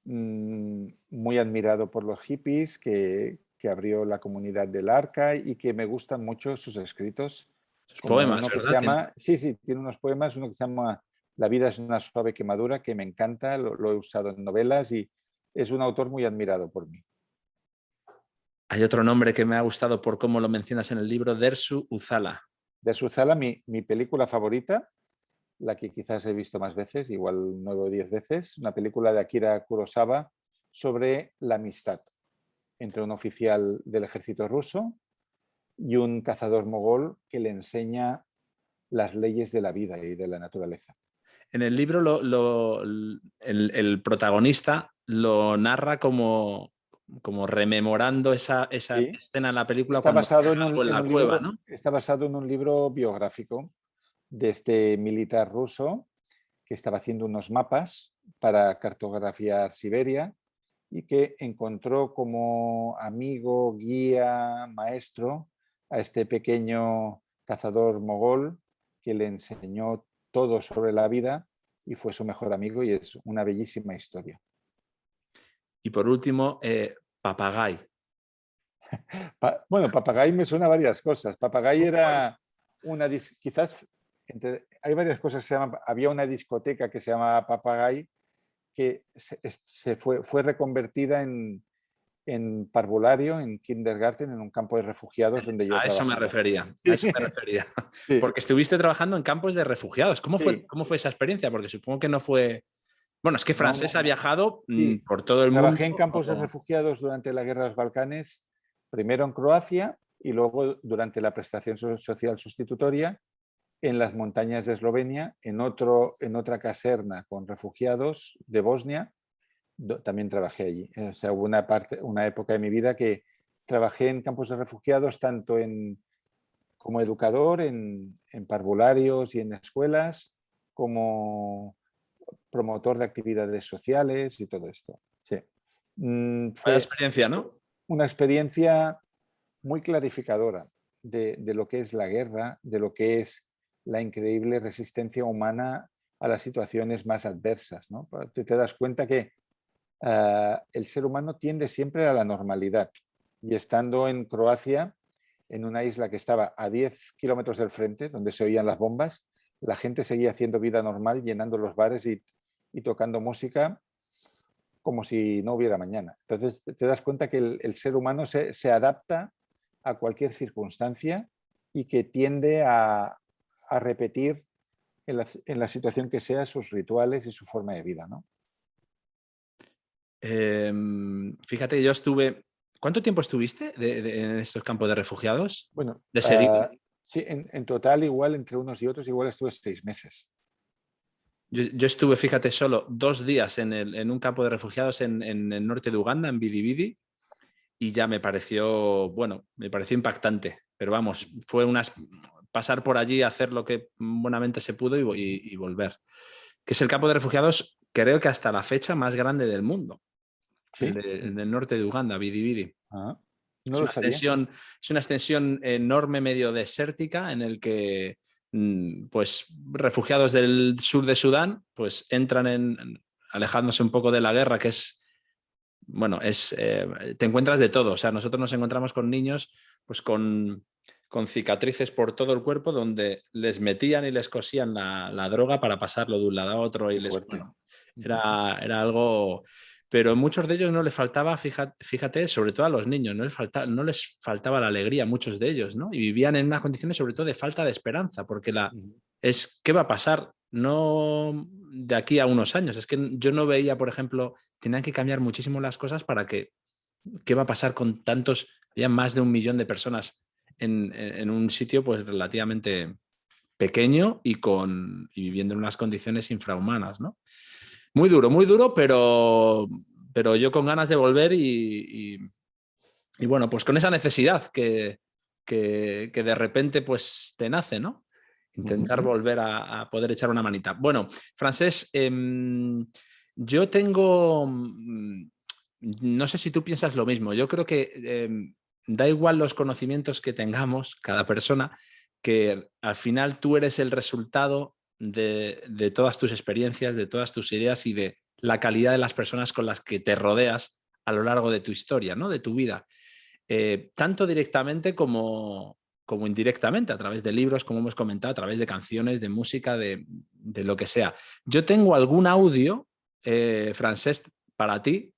muy admirado por los hippies, que abrió la comunidad del Arca y que me gustan mucho sus escritos, Sus como poemas, uno que se ¿verdad? llama, sí, tiene unos poemas, uno que se llama La vida es una suave quemadura, que me encanta, lo he usado en novelas y es un autor muy admirado por mí. Hay otro nombre que me ha gustado por cómo lo mencionas en el libro, Dersu Uzala. de Suzala, mi película favorita, la que quizás he visto más veces, igual 9 o 10 veces, una película de Akira Kurosawa sobre la amistad entre un oficial del ejército ruso y un cazador mogol que le enseña las leyes de la vida y de la naturaleza. En el libro el protagonista lo narra como rememorando esa Sí. escena en la película Está cuando basado en la cueva, ¿no? está basado en un libro biográfico de este militar ruso que estaba haciendo unos mapas para cartografiar Siberia y que encontró como amigo, guía, maestro a este pequeño cazador mogol que le enseñó todo sobre la vida y fue su mejor amigo y es una bellísima historia. Y por último, Papagay. Bueno, Papagay me suena a varias cosas. Papagay era quizás hay varias cosas que se llaman, había una discoteca que se llamaba Papagay que fue reconvertida en parvulario, en kindergarten, en un campo de refugiados donde yo A eso me trabajaba. refería, a Sí, eso me refería. sí, Porque estuviste trabajando en campos de refugiados. sí. Cómo fue esa experiencia? Porque supongo que no fue... Bueno, es que No, Francés ha viajado sí. por todo el mundo. Trabajé en campos de refugiados durante la Guerra de los Balcanes, primero en Croacia y luego durante la prestación social sustitutoria en las montañas de Eslovenia, en otra caserna con refugiados de Bosnia. También trabajé allí. O sea, hubo una época de mi vida que trabajé en campos de refugiados tanto como educador en parvularios y en escuelas, como promotor de actividades sociales y todo esto. Sí. Vaya Fue experiencia, ¿no? una experiencia muy clarificadora de lo que es la guerra, de lo que es la increíble resistencia humana a las situaciones más adversas, ¿no? Te das cuenta que el ser humano tiende siempre a la normalidad. Y estando en Croacia, en una isla que estaba a 10 kilómetros del frente, donde se oían las bombas, la gente seguía haciendo vida normal, llenando los bares y tocando música como si no hubiera mañana. Entonces te das cuenta que el ser humano se adapta a cualquier circunstancia y que tiende a repetir en la situación que sea sus rituales y su forma de vida, ¿no? Fíjate, yo estuve... ¿Cuánto tiempo estuviste en estos campos de refugiados? Bueno, ¿De seguido? sí, en total igual entre unos y otros igual estuve 6 meses. Yo estuve, fíjate, solo 2 días en un campo de refugiados en el norte de Uganda, en Bidi Bidi, y ya me pareció, bueno, me pareció impactante. Pero vamos, fue pasar por allí, hacer lo que buenamente se pudo y volver. Que es el campo de refugiados, creo que hasta la fecha más grande del mundo, ¿Sí? el del norte de Uganda, Bidi Bidi. Ah, no lo sabía. Es una extensión enorme, medio desértica, en el que pues refugiados del sur de Sudán pues entran alejándose un poco de la guerra, que es, bueno, te encuentras de todo. O sea, nosotros nos encontramos con niños pues con cicatrices por todo el cuerpo donde les metían y les cosían la droga para pasarlo de un lado a otro y Qué fuerte. bueno, era algo... Pero muchos de ellos no les faltaba, fíjate, sobre todo a los niños, no les faltaba la alegría, muchos de ellos, ¿no? Y vivían en unas condiciones sobre todo de falta de esperanza, porque ¿qué va a pasar? No de aquí a unos años. Es que yo no veía, por ejemplo, tenían que cambiar muchísimo las cosas para ¿qué va a pasar con tantos? Había más de 1 millón de personas en un sitio pues relativamente pequeño y viviendo en unas condiciones infrahumanas, ¿no? Muy duro, pero yo con ganas de volver y bueno, pues con esa necesidad que de repente pues te nace, ¿no? Intentar volver a poder echar una manita. Bueno, Francés, yo tengo, no sé si tú piensas lo mismo, yo creo que da igual los conocimientos que tengamos, cada persona, que al final tú eres el resultado de todas tus experiencias, de todas tus ideas y de la calidad de las personas con las que te rodeas a lo largo de tu historia, ¿no? De tu vida. Tanto directamente como indirectamente, a través de libros, como hemos comentado, a través de canciones, de música, de lo que sea. Yo tengo algún audio, Francesc, para ti,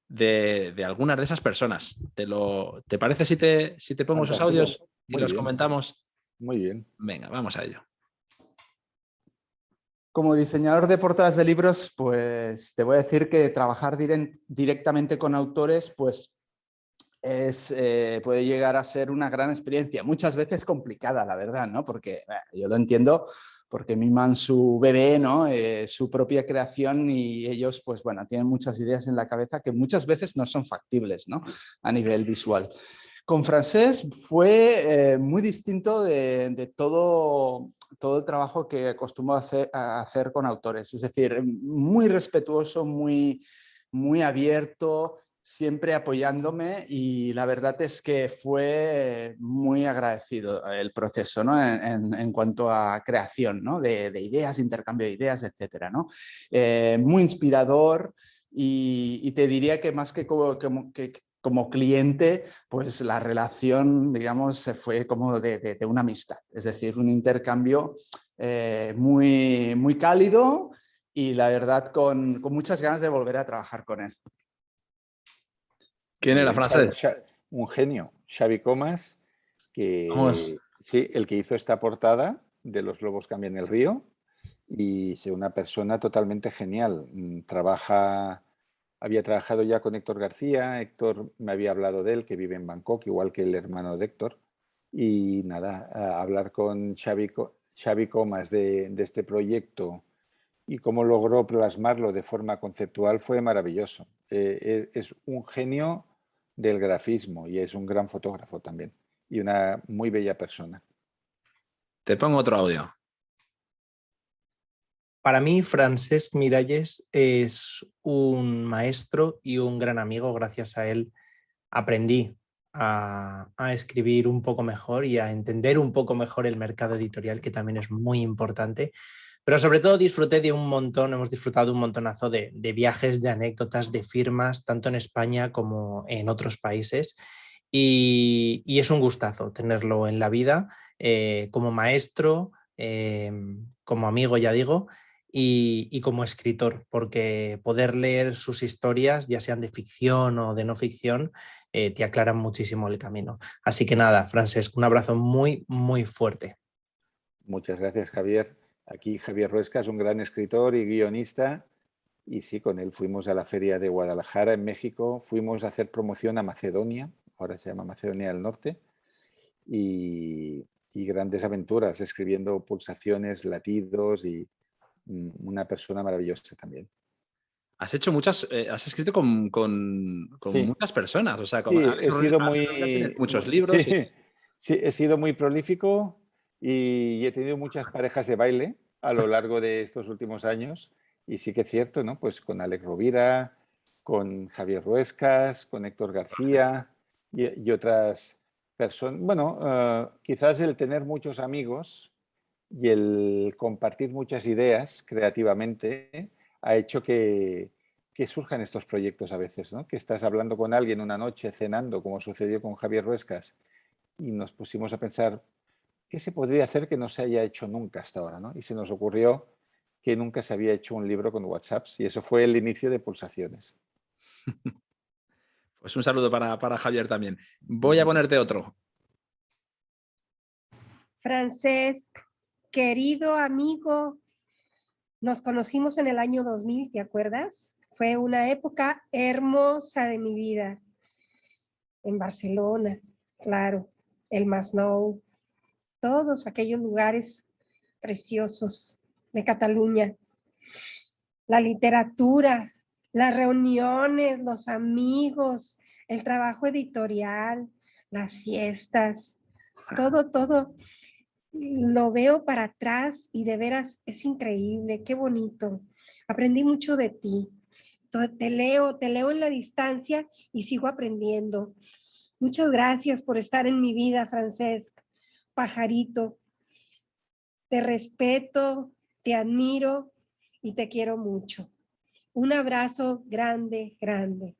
de algunas de esas personas. ¿Te parece si te pongo esos Fantástico. audios y Muy los bien. comentamos? Muy bien. Venga, vamos a ello. Como diseñador de portadas de libros, pues te voy a decir que trabajar directamente con autores, pues puede llegar a ser una gran experiencia, muchas veces complicada, la verdad, ¿no? Porque yo lo entiendo, porque miman su bebé, ¿no? Su propia creación, y ellos, pues bueno, tienen muchas ideas en la cabeza que muchas veces no son factibles, ¿no? A nivel visual. Con Francés fue muy distinto de todo el trabajo que acostumbro a hacer con autores. Es decir, muy respetuoso, muy abierto, siempre apoyándome, y la verdad es que fue muy agradecido el proceso, ¿no? En cuanto a creación, ¿no? De ideas, intercambio de ideas, etcétera, ¿no? Muy inspirador, y te diría que más que como cliente, pues la relación, digamos, se fue como de una amistad, es decir, un intercambio muy cálido, y la verdad con muchas ganas de volver a trabajar con él. ¿Quién era, Francés? Un genio, Xavi Comas, Vamos. que sí, el que hizo esta portada de Los lobos cambian el río, y es una persona totalmente genial. Había trabajado ya con Héctor García, Héctor me había hablado de él, que vive en Bangkok, igual que el hermano de Héctor, y nada, hablar con Xavi Comas de este proyecto y cómo logró plasmarlo de forma conceptual fue maravilloso. Es un genio del grafismo y es un gran fotógrafo también, y una muy bella persona. Te pongo otro audio. Para mí, Francesc Miralles es un maestro y un gran amigo. Gracias a él aprendí a escribir un poco mejor y a entender un poco mejor el mercado editorial, que también es muy importante. Pero sobre todo disfruté de un montón, hemos disfrutado un montonazo de viajes, de anécdotas, de firmas, tanto en España como en otros países. Y es un gustazo tenerlo en la vida, como maestro, como amigo, ya digo, y como escritor, porque poder leer sus historias, ya sean de ficción o de no ficción, te aclaran muchísimo el camino. Así que nada, Francesc, un abrazo muy, muy fuerte. Muchas gracias, Javier. Aquí Javier Ruesca es un gran escritor y guionista, y sí, con él fuimos a la Feria de Guadalajara en México, fuimos a hacer promoción a Macedonia, ahora se llama Macedonia del Norte, y grandes aventuras, escribiendo Pulsaciones, Latidos, y una persona maravillosa también. Has hecho has escrito con Sí, muchas personas, o sea, sí, Alex Rovira tiene muchos libros. sí, sí, he sido muy prolífico y he tenido muchas parejas de baile a lo largo de estos últimos años, y sí que es cierto, ¿no? Pues con Alex Rovira, con Javier Ruescas, con Héctor García y otras personas. Bueno, quizás el tener muchos amigos y el compartir muchas ideas creativamente ha hecho que surjan estos proyectos a veces, ¿no? Que estás hablando con alguien una noche cenando, como sucedió con Javier Ruescas, y nos pusimos a pensar qué se podría hacer que no se haya hecho nunca hasta ahora, ¿no? Y se nos ocurrió que nunca se había hecho un libro con WhatsApps, y eso fue el inicio de Pulsaciones. Pues un saludo para Javier también. Voy a ponerte otro. Francesc, querido amigo, nos conocimos en el año 2000, ¿te acuerdas? Fue una época hermosa de mi vida. En Barcelona, claro, el Masnou, todos aquellos lugares preciosos de Cataluña. La literatura, las reuniones, los amigos, el trabajo editorial, las fiestas, todo lo veo para atrás y de veras es increíble, qué bonito. Aprendí mucho de ti. Te leo en la distancia y sigo aprendiendo. Muchas gracias por estar en mi vida, Francesc, pajarito. Te respeto, te admiro y te quiero mucho. Un abrazo grande, grande.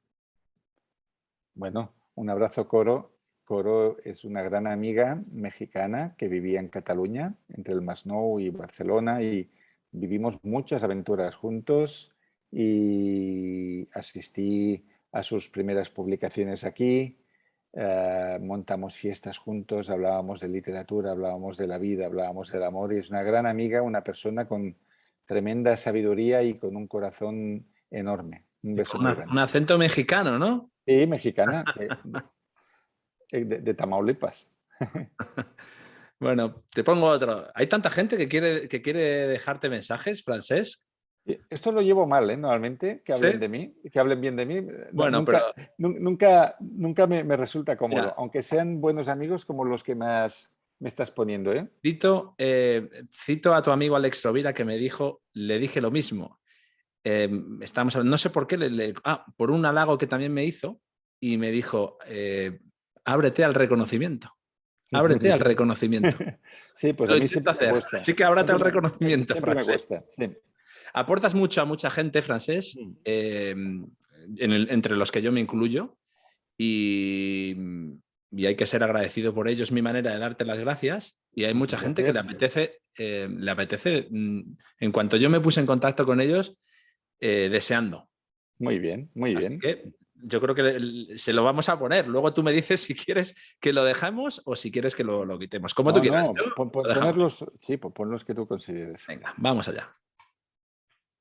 Bueno, un abrazo, Coro. Coro es una gran amiga mexicana que vivía en Cataluña, entre el Masnou y Barcelona, y vivimos muchas aventuras juntos, y asistí a sus primeras publicaciones aquí. montamos fiestas juntos, hablábamos de literatura, hablábamos de la vida, hablábamos del amor, y es una gran amiga, una persona con tremenda sabiduría y con un corazón enorme. Un beso muy grande. Un acento mexicano, ¿no? Sí, mexicana, de Tamaulipas. Bueno, te pongo otro. Hay tanta gente que quiere dejarte mensajes, Francesc. Esto lo llevo mal, normalmente, que hablen ¿Sí? de mí, que hablen bien de mí. Bueno, Nunca, pero nunca me resulta cómodo, mira, aunque sean buenos amigos como los que más me estás poniendo, ¿eh? cito a tu amigo Alex Rovira que me dijo, le dije lo mismo. Estábamos hablando, no sé por qué, por un halago que también me hizo y me dijo, ábrete al reconocimiento. Ábrete al reconocimiento. Sí, pues a Lo mí intento siempre me hacer. cuesta. Así que ábrate al reconocimiento, Siempre me Francesc. cuesta, sí. Aportas mucho a mucha gente, Francesc, entre los que yo me incluyo, y hay que ser agradecido por ello. Es mi manera de darte las gracias. Y hay mucha gente que le apetece, en cuanto yo me puse en contacto con ellos, deseando. Muy bien, muy Así bien. que yo creo que se lo vamos a poner. Luego tú me dices si quieres que lo dejemos o si quieres que lo quitemos. Como tú quieras. Ponerlos, sí, pon los que tú consideres. Venga, vamos allá.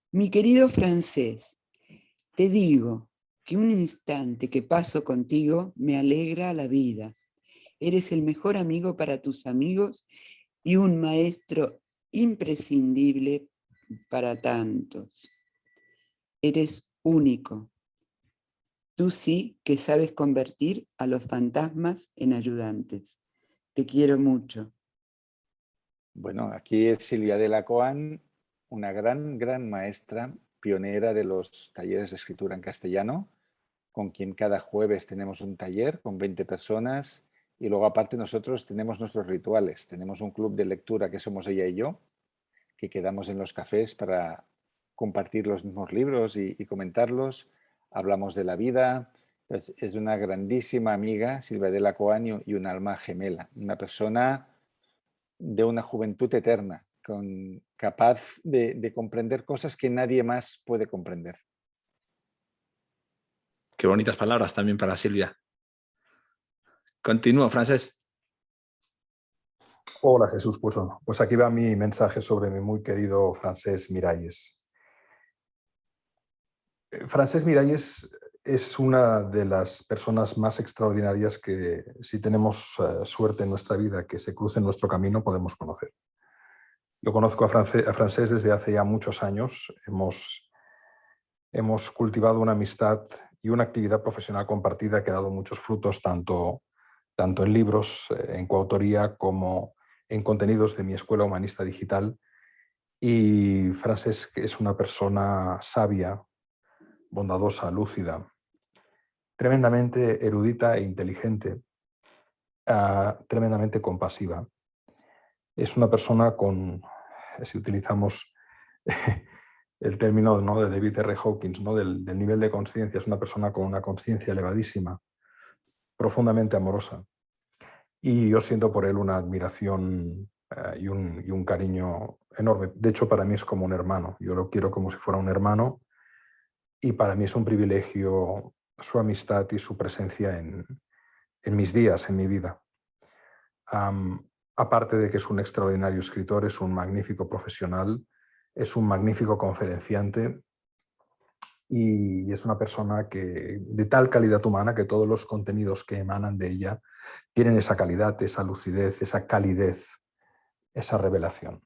Mi querido Francesc, te digo que un instante que paso contigo me alegra la vida. Eres el mejor amigo para tus amigos y un maestro imprescindible para tantos. Eres único. Tú sí que sabes convertir a los fantasmas en ayudantes. Te quiero mucho. Bueno, aquí es Silvia de la Coan, una gran maestra, pionera de los talleres de escritura en castellano, con quien cada jueves tenemos un taller con 20 personas y luego aparte nosotros tenemos nuestros rituales. Tenemos un club de lectura que somos ella y yo, que quedamos en los cafés para compartir los mismos libros y comentarlos. Hablamos de la vida. Entonces, es una grandísima amiga, Silvia de la Coan, y un alma gemela, una persona de una juventud eterna, capaz de comprender cosas que nadie más puede comprender. Qué bonitas palabras también para Silvia. Continúo, Francesc. Hola Jesús, pues aquí va mi mensaje sobre mi muy querido Francesc Miralles. Francesc Miralles es una de las personas más extraordinarias que, si tenemos suerte en nuestra vida, que se cruce en nuestro camino, podemos conocer. Yo conozco a Francesc desde hace ya muchos años. Hemos cultivado una amistad y una actividad profesional compartida que ha dado muchos frutos, tanto en libros, en coautoría, como en contenidos de mi Escuela Humanista Digital. Y Francesc es una persona sabia, bondadosa, lúcida, tremendamente erudita e inteligente, tremendamente compasiva. Es una persona con, si utilizamos el término, ¿no?, de David R. Hawkins, ¿no?, del nivel de conciencia, es una persona con una conciencia elevadísima, profundamente amorosa. Y yo siento por él una admiración y un cariño enorme. De hecho, para mí es como un hermano. Yo lo quiero como si fuera un hermano y para mí es un privilegio su amistad y su presencia en mis días, en mi vida. Aparte de que es un extraordinario escritor, es un magnífico profesional, es un magnífico conferenciante y es una persona que, de tal calidad humana, que todos los contenidos que emanan de ella tienen esa calidad, esa lucidez, esa calidez, esa revelación.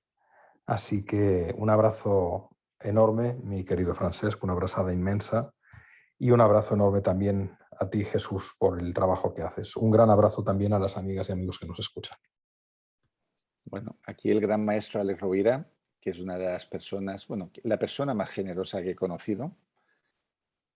Así que un abrazo enorme, mi querido Francesc, una abrazada inmensa y un abrazo enorme también a ti, Jesús, por el trabajo que haces. Un gran abrazo también a las amigas y amigos que nos escuchan. Bueno, aquí el gran maestro Alex Rovira, que es una de las personas, bueno, la persona más generosa que he conocido,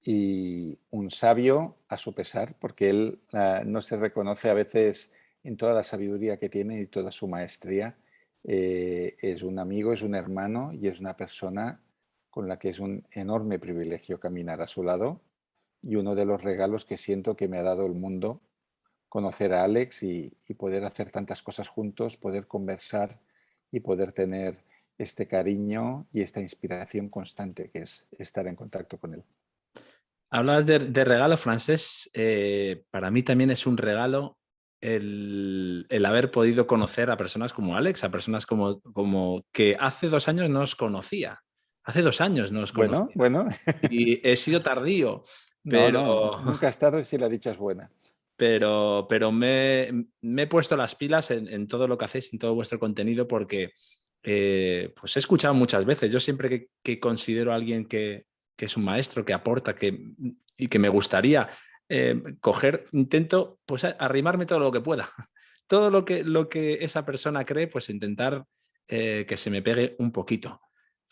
y un sabio a su pesar, porque él no se reconoce a veces en toda la sabiduría que tiene y toda su maestría. Es un amigo, es un hermano y es una persona con la que es un enorme privilegio caminar a su lado y uno de los regalos que siento que me ha dado el mundo, conocer a Alex y poder hacer tantas cosas juntos, poder conversar y poder tener este cariño y esta inspiración constante que es estar en contacto con él. Hablabas de regalo, Francés. Para mí también es un regalo el haber podido conocer a personas como Alex, a personas como que hace 2 años no os conocía. Hace 2 años no os Bueno, conocía. bueno. Y he sido tardío, No, pero, no, nunca es tarde si la dicha es buena. pero me he puesto las pilas en todo lo que hacéis, en todo vuestro contenido, porque pues he escuchado muchas veces. Yo siempre que considero a alguien que es un maestro, que aporta y que me gustaría intento pues arrimarme todo lo que pueda. Todo lo que esa persona cree, pues intentar que se me pegue un poquito,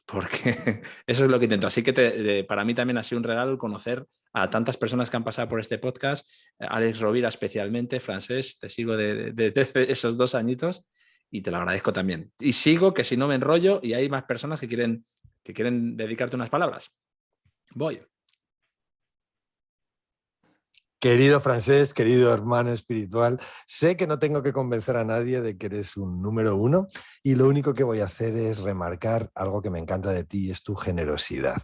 porque eso es lo que intento. Así que para mí también ha sido un regalo el conocer a tantas personas que han pasado por este podcast, Alex Rovira especialmente, Francés, te sigo desde esos 2 añitos y te lo agradezco también. Y sigo, que si no me enrollo y hay más personas que quieren dedicarte unas palabras. Voy. Querido Francés, querido hermano espiritual, sé que no tengo que convencer a nadie de que eres un número 1 y lo único que voy a hacer es remarcar algo que me encanta de ti, es tu generosidad.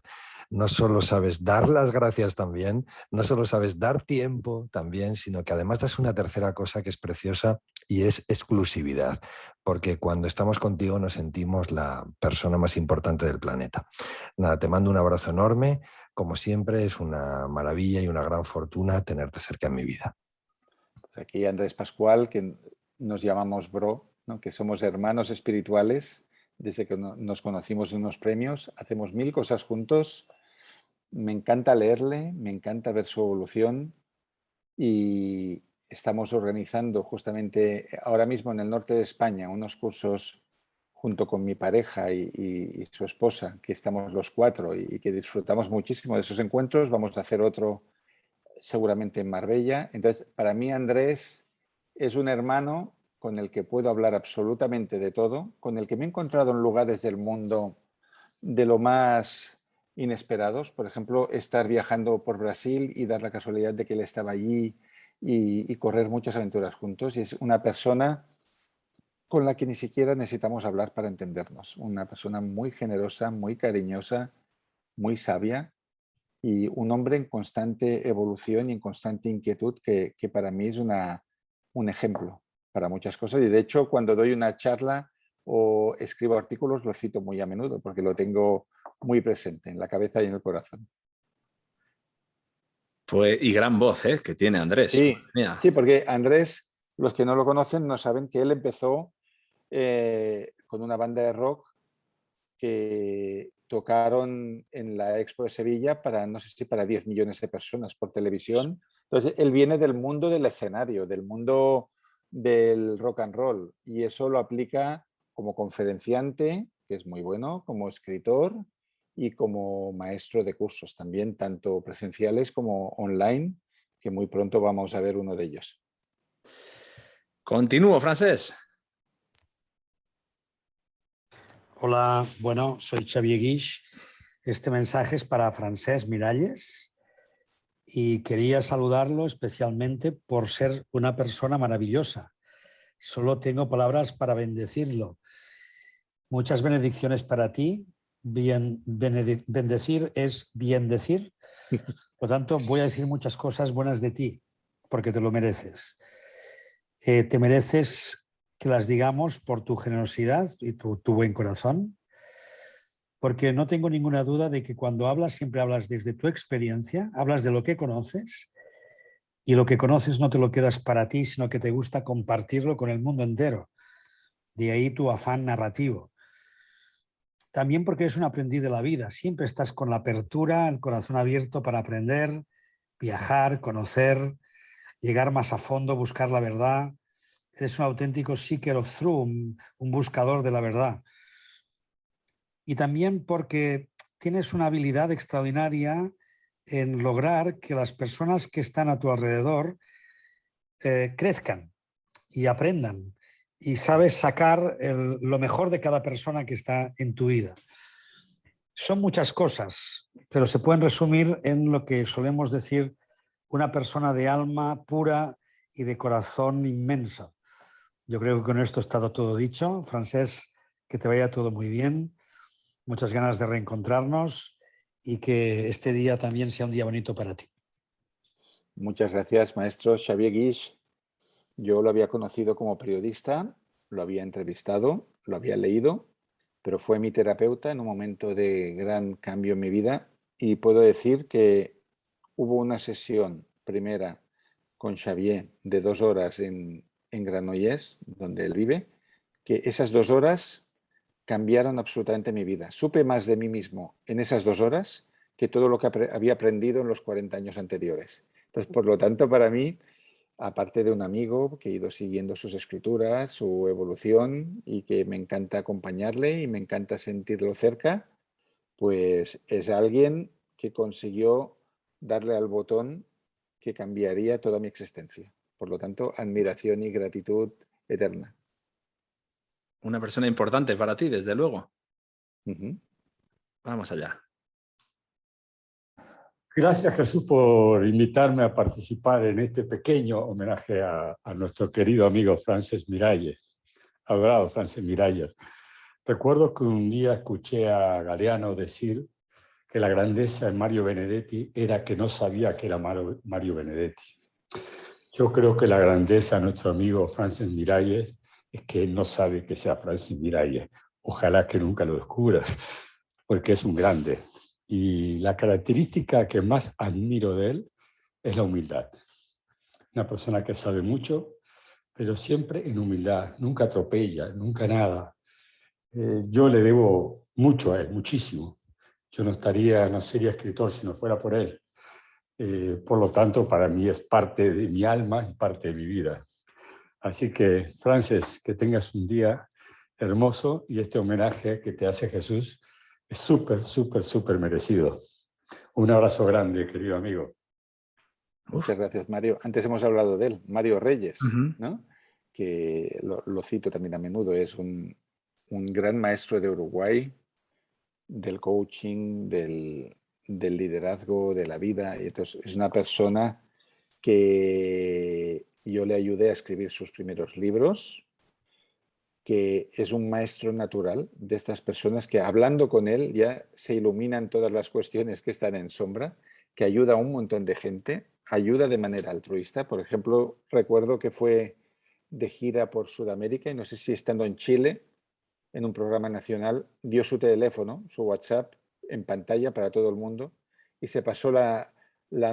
No solo sabes dar las gracias también, no solo sabes dar tiempo también, sino que además das una tercera cosa que es preciosa y es exclusividad, porque cuando estamos contigo nos sentimos la persona más importante del planeta. Nada, te mando un abrazo enorme. Como siempre, es una maravilla y una gran fortuna tenerte cerca en mi vida. Pues aquí Andrés Pascual, que nos llamamos Bro, ¿no? Que somos hermanos espirituales desde que nos conocimos en unos premios. Hacemos 1000 cosas juntos. Me encanta leerle, me encanta ver su evolución y estamos organizando justamente ahora mismo en el norte de España unos cursos junto con mi pareja y su esposa, que estamos los 4 y que disfrutamos muchísimo de esos encuentros. Vamos a hacer otro seguramente en Marbella. Entonces, para mí Andrés es un hermano con el que puedo hablar absolutamente de todo, con el que me he encontrado en lugares del mundo de lo más inesperados. Por ejemplo, estar viajando por Brasil y dar la casualidad de que él estaba allí y correr muchas aventuras juntos. Y es una persona con la que ni siquiera necesitamos hablar para entendernos. Una persona muy generosa, muy cariñosa, muy sabia y un hombre en constante evolución y en constante inquietud que para mí es un ejemplo para muchas cosas. Y de hecho, cuando doy una charla o escribo artículos, lo cito muy a menudo porque lo tengo muy presente en la cabeza y en el corazón. Pues, y gran voz que tiene Andrés. Sí, Mira. sí, porque Andrés, los que no lo conocen, no saben que él empezó con una banda de rock que tocaron en la Expo de Sevilla para, no sé si para 10 millones de personas por televisión. Entonces, él viene del mundo del escenario, del mundo del rock and roll, y eso lo aplica como conferenciante, que es muy bueno, como escritor y como maestro de cursos también, tanto presenciales como online, que muy pronto vamos a ver uno de ellos. Continúo, Francés. Hola, bueno, soy Xavier Guix. Este mensaje es para Francesc Miralles y quería saludarlo especialmente por ser una persona maravillosa. Solo tengo palabras para bendecirlo. Muchas benedicciones para ti. Bendecir es bien decir. Por lo tanto, voy a decir muchas cosas buenas de ti, porque te lo mereces. Te mereces que las digamos por tu generosidad y tu buen corazón, porque no tengo ninguna duda de que cuando hablas siempre hablas desde tu experiencia, hablas de lo que conoces y lo que conoces no te lo quedas para ti, sino que te gusta compartirlo con el mundo entero. De ahí tu afán narrativo. También porque eres un aprendiz de la vida, siempre estás con la apertura, el corazón abierto para aprender, viajar, conocer, llegar más a fondo, buscar la verdad. Eres un auténtico seeker of truth, un buscador de la verdad. Y también porque tienes una habilidad extraordinaria en lograr que las personas que están a tu alrededor crezcan y aprendan. Y sabes sacar lo mejor de cada persona que está en tu vida. Son muchas cosas, pero se pueden resumir en lo que solemos decir una persona de alma pura y de corazón inmenso. Yo creo que con esto está todo dicho. Francesc, que te vaya todo muy bien. Muchas ganas de reencontrarnos y que este día también sea un día bonito para ti. Muchas gracias, maestro Xavier Guix. Yo lo había conocido como periodista, lo había entrevistado, lo había leído, pero fue mi terapeuta en un momento de gran cambio en mi vida y puedo decir que hubo una sesión primera con Xavier de 2 horas en Granollers, donde él vive, que esas 2 horas cambiaron absolutamente mi vida. Supe más de mí mismo en esas 2 horas que todo lo que había aprendido en los 40 años anteriores. Entonces, por lo tanto, para mí, aparte de un amigo que he ido siguiendo sus escrituras, su evolución y que me encanta acompañarle y me encanta sentirlo cerca, pues es alguien que consiguió darle al botón que cambiaría toda mi existencia. Por lo tanto, admiración y gratitud eterna. Una persona importante para ti, desde luego. Uh-huh. Vamos allá. Gracias, Jesús, por invitarme a participar en este pequeño homenaje a nuestro querido amigo Francesc Miralles, adorado Francesc Miralles. Recuerdo que un día escuché a Galeano decir que la grandeza de Mario Benedetti era que no sabía que era Mario Benedetti. Yo creo que la grandeza de nuestro amigo Francesc Miralles es que él no sabe que sea Francesc Miralles. Ojalá que nunca lo descubra, porque es un grande. Y la característica que más admiro de él es la humildad. Una persona que sabe mucho, pero siempre en humildad, nunca atropella, nunca nada. Yo le debo mucho a él, muchísimo. Yo no sería escritor si no fuera por él. Por lo tanto, para mí es parte de mi alma y parte de mi vida. Así que, Francesc, que tengas un día hermoso y este homenaje que te hace Jesús es súper, súper, súper merecido. Un abrazo grande, querido amigo. Muchas gracias, Mario. Antes hemos hablado de él, Mario Reyes, ¿no? Que lo cito también a menudo, es un gran maestro de Uruguay, del coaching, del liderazgo, de la vida. Y entonces es una persona que yo le ayudé a escribir sus primeros libros, que es un maestro natural de estas personas que hablando con él ya se iluminan todas las cuestiones que están en sombra, que ayuda a un montón de gente, ayuda de manera altruista. Por ejemplo, recuerdo que fue de gira por Sudamérica y no sé si estando en Chile, en un programa nacional, dio su teléfono, su WhatsApp, en pantalla para todo el mundo y se pasó la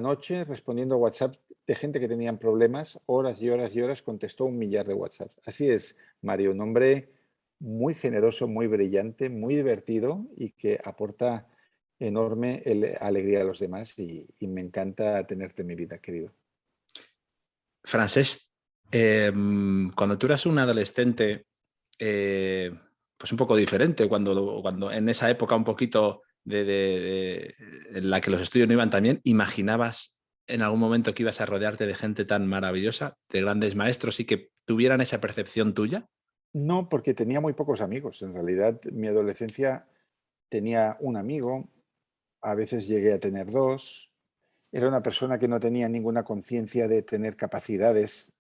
noche respondiendo a WhatsApp de gente que tenían problemas, horas y horas y horas, contestó 1 millar de WhatsApp. Así es, Mario, un hombre muy generoso, muy brillante, muy divertido y que aporta enorme alegría a los demás y me encanta tenerte en mi vida, querido. Francesc, cuando tú eras un adolescente, pues un poco diferente, cuando en esa época un poquito en la que los estudios no iban tan bien, ¿imaginabas en algún momento que ibas a rodearte de gente tan maravillosa, de grandes maestros y que tuvieran esa percepción tuya? No, porque tenía muy pocos amigos. En realidad, mi adolescencia tenía un amigo, a veces llegué a tener 2. Era una persona que no tenía ninguna conciencia de tener capacidades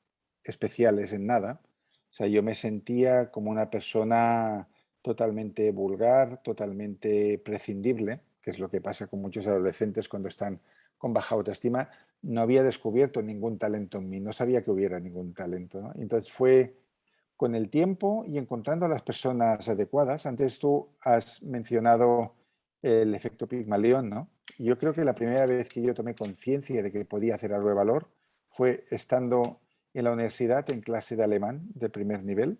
especiales en nada. O sea, yo me sentía como una persona totalmente vulgar, totalmente prescindible, que es lo que pasa con muchos adolescentes cuando están con baja autoestima. No había descubierto ningún talento en mí, no sabía que hubiera ningún talento, ¿no? Entonces fue con el tiempo y encontrando a las personas adecuadas. Antes tú has mencionado el efecto Pigmalión, ¿no? Yo creo que la primera vez que yo tomé conciencia de que podía hacer algo de valor fue estando en la universidad en clase de alemán de primer nivel,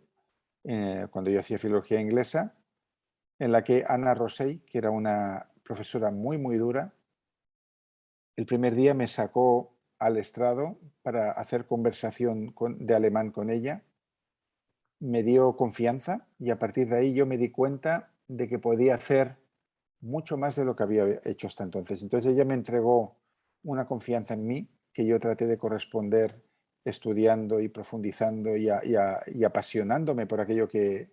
cuando yo hacía filología inglesa, en la que Ana Rosell, que era una profesora muy, muy dura, el primer día me sacó al estrado para hacer conversación de alemán con ella. Me dio confianza y a partir de ahí yo me di cuenta de que podía hacer mucho más de lo que había hecho hasta entonces. Entonces ella me entregó una confianza en mí que yo traté de corresponder estudiando y profundizando y apasionándome por aquello que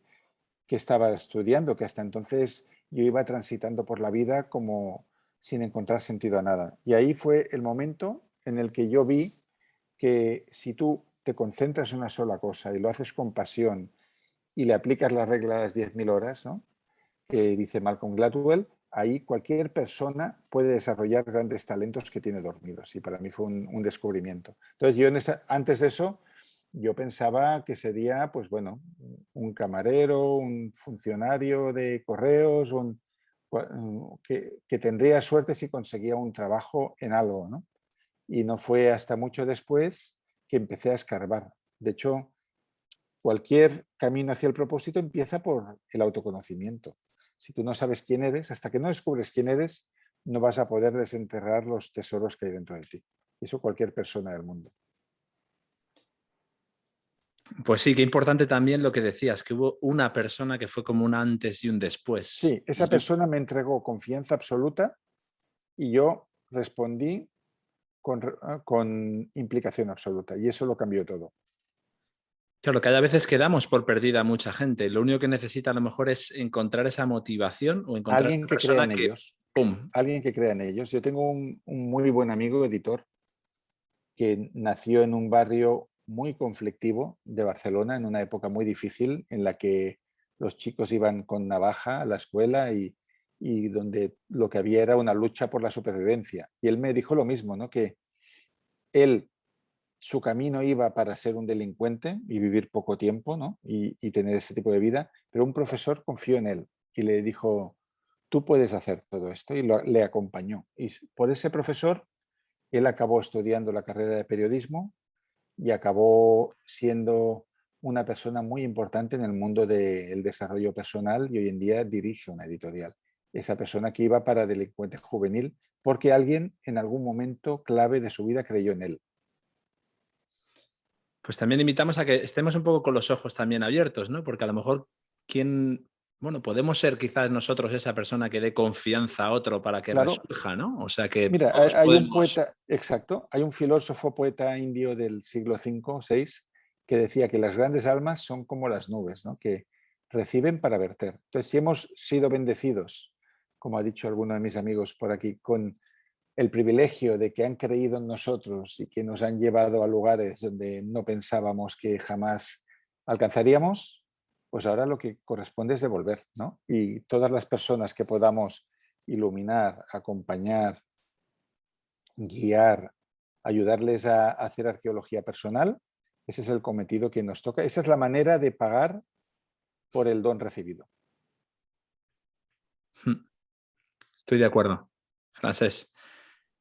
estaba estudiando, que hasta entonces yo iba transitando por la vida como sin encontrar sentido a nada. Y ahí fue el momento en el que yo vi que si tú te concentras en una sola cosa y lo haces con pasión y le aplicas las reglas de las 10.000 horas, ¿no?, que dice Malcolm Gladwell, ahí cualquier persona puede desarrollar grandes talentos que tiene dormidos y para mí fue un descubrimiento. Entonces yo antes de eso yo pensaba que sería pues bueno, un camarero, un funcionario de correos, que tendría suerte si conseguía un trabajo en algo, ¿no? Y no fue hasta mucho después que empecé a escarbar. De hecho, cualquier camino hacia el propósito empieza por el autoconocimiento. Si tú no sabes quién eres, hasta que no descubres quién eres, no vas a poder desenterrar los tesoros que hay dentro de ti. Eso cualquier persona del mundo. Pues sí, qué importante también lo que decías, que hubo una persona que fue como un antes y un después. Sí, esa persona me entregó confianza absoluta y yo respondí con implicación absoluta y eso lo cambió todo. Claro, que a veces quedamos por perdida a mucha gente. Lo único que necesita a lo mejor es encontrar esa motivación o encontrar alguien que crea en ellos. ¡Pum! Alguien que crea en ellos. Yo tengo un muy buen amigo editor que nació en un barrio muy conflictivo de Barcelona en una época muy difícil en la que los chicos iban con navaja a la escuela y donde lo que había era una lucha por la supervivencia. Y él me dijo lo mismo, ¿no? Que su camino iba para ser un delincuente y vivir poco tiempo, ¿no? y tener ese tipo de vida, pero un profesor confió en él y le dijo, tú puedes hacer todo esto, y le acompañó. Y por ese profesor, él acabó estudiando la carrera de periodismo y acabó siendo una persona muy importante en el mundo del desarrollo personal y hoy en día dirige una editorial. Esa persona que iba para delincuente juvenil porque alguien en algún momento clave de su vida creyó en él. Pues también invitamos a que estemos un poco con los ojos también abiertos, ¿no? Porque a lo mejor podemos ser quizás nosotros esa persona que dé confianza a otro para que resurja, ¿no? O sea que... Mira, hay un poeta, exacto, hay un filósofo poeta indio del siglo V, VI, que decía que las grandes almas son como las nubes, ¿no? Que reciben para verter. Entonces, si hemos sido bendecidos, como ha dicho alguno de mis amigos por aquí, con el privilegio de que han creído en nosotros y que nos han llevado a lugares donde no pensábamos que jamás alcanzaríamos, pues ahora lo que corresponde es devolver, ¿no? Y todas las personas que podamos iluminar, acompañar, guiar, ayudarles a hacer arqueología personal, ese es el cometido que nos toca. Esa es la manera de pagar por el don recibido. Estoy de acuerdo, Francesc.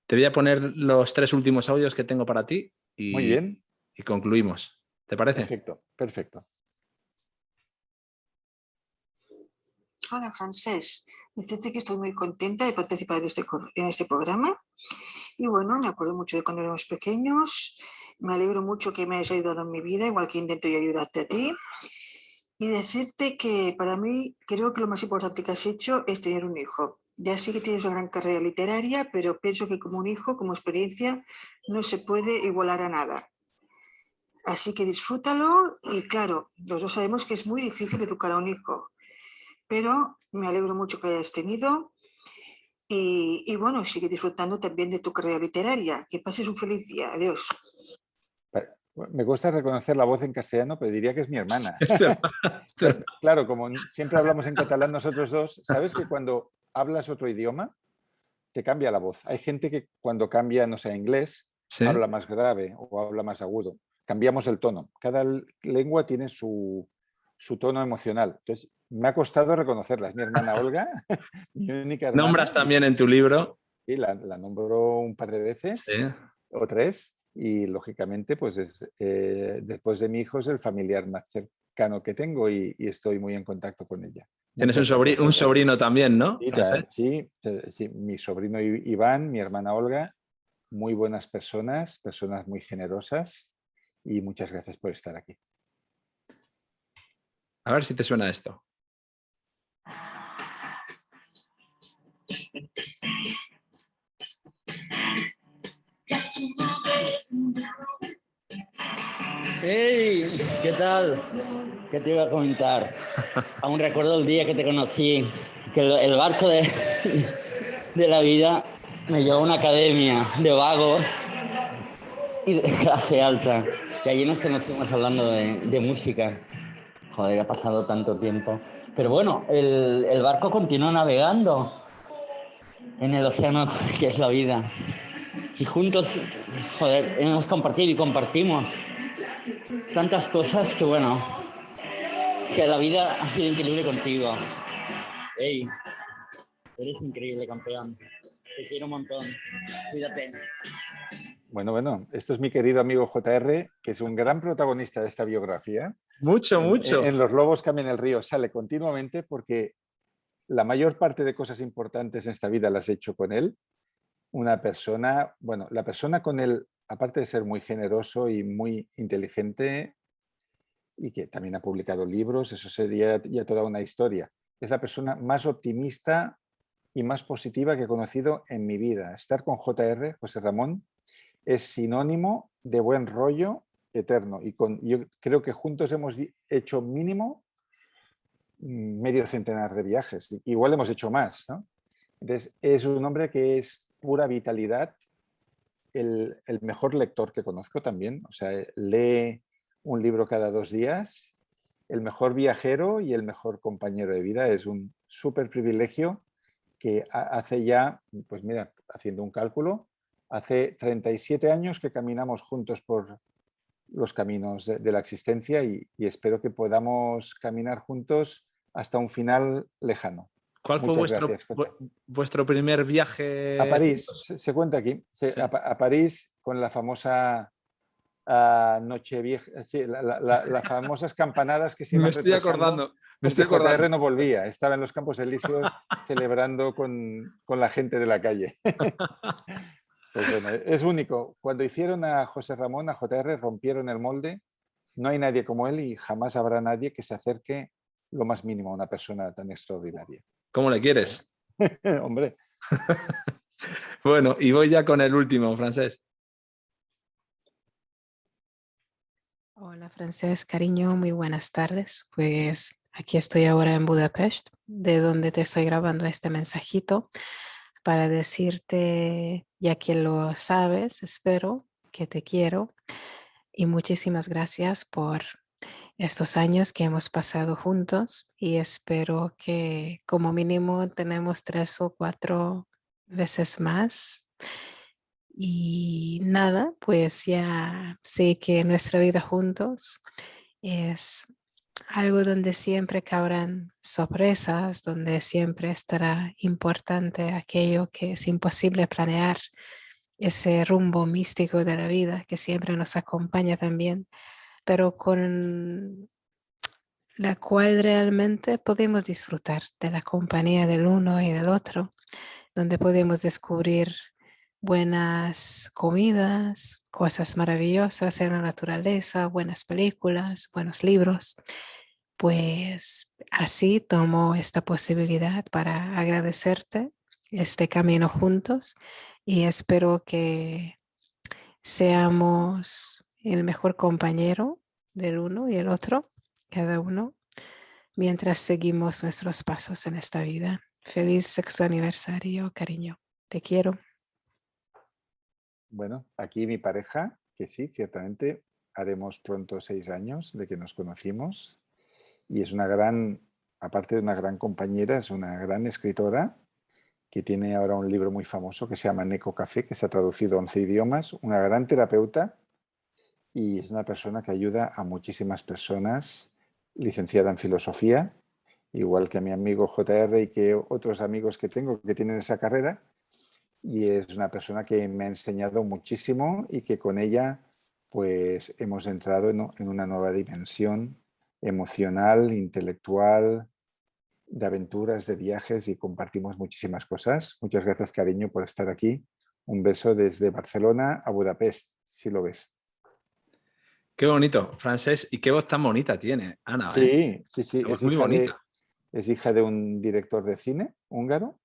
Te voy a poner los 3 últimos audios que tengo para ti y, muy bien. Y concluimos. ¿Te parece? Perfecto, perfecto. Hola, Francesc. Decirte que estoy muy contenta de participar en este programa. Y bueno, me acuerdo mucho de cuando éramos pequeños. Me alegro mucho que me hayas ayudado en mi vida, igual que intento yo ayudarte a ti. Y decirte que para mí creo que lo más importante que has hecho es tener un hijo. Ya sé que tienes una gran carrera literaria, pero pienso que como un hijo, como experiencia, no se puede igualar a nada. Así que disfrútalo y claro, los dos sabemos que es muy difícil educar a un hijo. Pero me alegro mucho que lo hayas tenido y bueno, sigue disfrutando también de tu carrera literaria. Que pases un feliz día. Adiós. Me cuesta reconocer la voz en castellano, pero diría que es mi hermana. Claro, como siempre hablamos en catalán nosotros dos, ¿sabes que cuando hablas otro idioma te cambia la voz? Hay gente que cuando cambia, no sé, a inglés, ¿sí?, habla más grave o habla más agudo. Cambiamos el tono. Cada lengua tiene su tono emocional. Entonces, me ha costado reconocerla. Es mi hermana Olga, mi única hermana. ¿Nombras también en tu libro? Sí, la nombro un par de veces, ¿sí?, o 3, y lógicamente, pues después de mi hijo es el familiar más cercano que tengo y estoy muy en contacto con ella. Tienes un sobrino también, ¿no? Sí, mi sobrino Iván, mi hermana Olga, muy buenas personas, personas muy generosas y muchas gracias por estar aquí. A ver si te suena esto. ¡Hey! ¿Qué tal? ¿Qué te iba a comentar? Aún recuerdo el día que te conocí, que el barco de la vida me llevó a una academia de vagos y de clase alta. Y allí nos conocimos hablando de música. Joder, ha pasado tanto tiempo. Pero bueno, el barco continuó navegando en el océano que es la vida. Y juntos, joder, hemos compartido y compartimos tantas cosas que bueno, que la vida ha sido increíble contigo. Hey, eres increíble, campeón. Te quiero un montón. Cuídate. Bueno, esto es mi querido amigo JR, que es un gran protagonista de esta biografía. Mucho. En Los lobos cambian el río sale continuamente porque la mayor parte de cosas importantes en esta vida las he hecho con él. Una persona, bueno, la persona con él, aparte de ser muy generoso y muy inteligente, y que también ha publicado libros, eso sería ya toda una historia. Es la persona más optimista y más positiva que he conocido en mi vida. Estar con JR, José Ramón, es sinónimo de buen rollo eterno. Y yo creo que juntos hemos hecho mínimo medio centenar de viajes. Igual hemos hecho más, ¿no? Entonces, es un hombre que es pura vitalidad, el mejor lector que conozco también. O sea, lee un libro cada 2 días, el mejor viajero y el mejor compañero de vida. Es un súper privilegio que hace ya, pues mira, haciendo un cálculo, hace 37 años que caminamos juntos por los caminos de la existencia y espero que podamos caminar juntos hasta un final lejano. ¿Cuál fue vuestro primer viaje? A París, se cuenta aquí. Sí. A París con la famosa Nochevieja, sí, las famosas campanadas que se iban retrasando. Me estoy acordando. JR no volvía, estaba en los Campos Elíseos celebrando con la gente de la calle. Pues bueno, es único. Cuando hicieron a José Ramón, a JR, rompieron el molde. No hay nadie como él y jamás habrá nadie que se acerque lo más mínimo a una persona tan extraordinaria. ¿Cómo le quieres? Hombre. Bueno, y voy ya con el último, Francés. Hola, Francés, cariño, muy buenas tardes. Pues aquí estoy ahora en Budapest, de donde te estoy grabando este mensajito para decirte, ya que lo sabes, espero que te quiero y muchísimas gracias por estos años que hemos pasado juntos y espero que como mínimo tenemos 3 o 4 veces más. Y nada, pues ya sé que nuestra vida juntos es algo donde siempre cabrán sorpresas, donde siempre estará importante aquello que es imposible planear, ese rumbo místico de la vida que siempre nos acompaña también, pero con la cual realmente podemos disfrutar de la compañía del uno y del otro, donde podemos descubrir buenas comidas, cosas maravillosas en la naturaleza, buenas películas, buenos libros. Pues así tomo esta posibilidad para agradecerte este camino juntos y espero que seamos el mejor compañero del uno y el otro, cada uno, mientras seguimos nuestros pasos en esta vida. Feliz sexto aniversario, cariño. Te quiero. Bueno, aquí mi pareja, que sí, ciertamente haremos pronto 6 años de que nos conocimos y es una gran, aparte de una gran compañera, es una gran escritora que tiene ahora un libro muy famoso que se llama Neko Café, que se ha traducido a 11 idiomas, una gran terapeuta y es una persona que ayuda a muchísimas personas, licenciada en filosofía, igual que a mi amigo JR y que otros amigos que tengo que tienen esa carrera. Y es una persona que me ha enseñado muchísimo y que con ella pues hemos entrado en una nueva dimensión emocional, intelectual, de aventuras, de viajes y compartimos muchísimas cosas. Muchas gracias, cariño, por estar aquí. Un beso desde Barcelona a Budapest, si lo ves. Qué bonito, Francés. Y qué voz tan bonita tiene, Ana. Sí, sí. Es muy bonita. Es hija de un director de cine húngaro.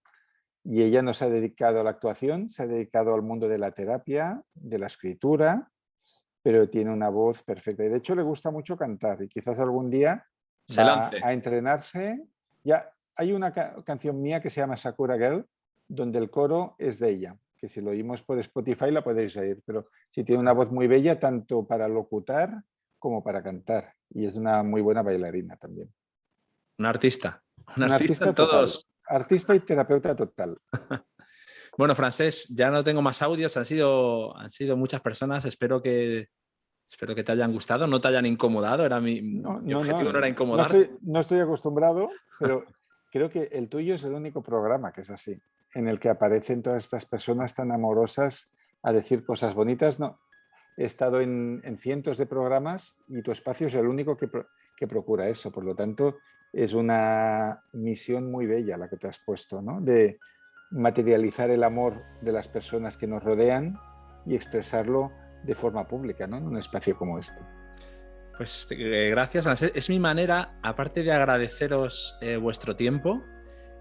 Y ella no se ha dedicado a la actuación, se ha dedicado al mundo de la terapia, de la escritura, pero tiene una voz perfecta. Y de hecho le gusta mucho cantar y quizás algún día va a entrenarse. Ya hay una canción mía que se llama Sakura Girl, donde el coro es de ella, que si lo oímos por Spotify la podéis oír, pero sí tiene una voz muy bella tanto para locutar como para cantar. Y es una muy buena bailarina también. Un artista. Un artista total. Artista y terapeuta total. Bueno, Francés, ya no tengo más audios, han sido muchas personas, espero que te hayan gustado, no te hayan incomodado, mi objetivo no era incomodar. No estoy acostumbrado, pero creo que el tuyo es el único programa que es así, en el que aparecen todas estas personas tan amorosas a decir cosas bonitas. No, he estado en cientos de programas y tu espacio es el único que procura eso, por lo tanto es una misión muy bella la que te has puesto, ¿no? De materializar el amor de las personas que nos rodean y expresarlo de forma pública, ¿no? En un espacio como este. Pues gracias, Francés. Es mi manera, aparte de agradeceros vuestro tiempo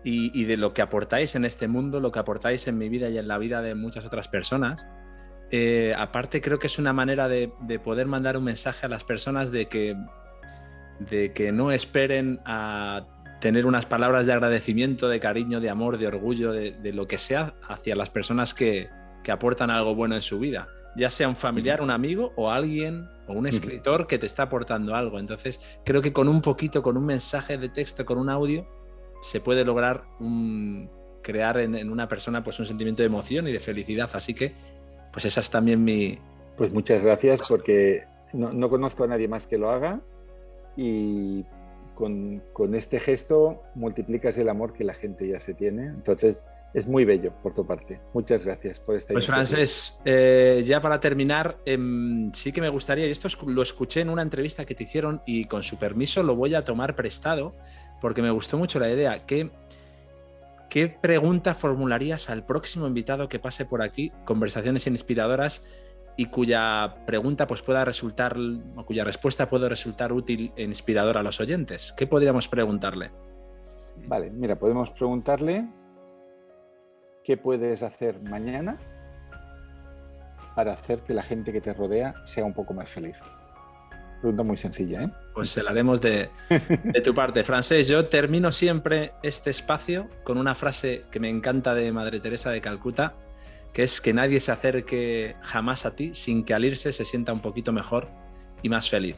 y de lo que aportáis en este mundo, lo que aportáis en mi vida y en la vida de muchas otras personas, aparte creo que es una manera de poder mandar un mensaje a las personas de que no esperen a tener unas palabras de agradecimiento, de cariño, de amor, de orgullo, de lo que sea hacia las personas que aportan algo bueno en su vida, ya sea un familiar, un amigo o alguien o un escritor que te está aportando algo. Entonces creo que con un mensaje de texto, con un audio, se puede lograr crear en una persona pues un sentimiento de emoción y de felicidad. Así que pues esa es también mi... Pues muchas gracias, porque no conozco a nadie más que lo haga y con este gesto multiplicas el amor que la gente ya se tiene. Entonces es muy bello por tu parte. Muchas gracias por esta iniciativa. Francés, ya para terminar, sí que me gustaría, y esto lo escuché en una entrevista que te hicieron y con su permiso lo voy a tomar prestado porque me gustó mucho la idea. ¿Qué pregunta formularías al próximo invitado que pase por aquí, Conversaciones Inspiradoras, y cuya pregunta pues pueda resultar, o cuya respuesta pueda resultar útil e inspiradora a los oyentes? ¿Qué podríamos preguntarle? Vale, mira, podemos preguntarle qué puedes hacer mañana para hacer que la gente que te rodea sea un poco más feliz. Pregunta muy sencilla, ¿eh? Pues se la haremos de tu parte. Francés, yo termino siempre este espacio con una frase que me encanta de Madre Teresa de Calcuta, que es que nadie se acerque jamás a ti sin que al irse se sienta un poquito mejor y más feliz.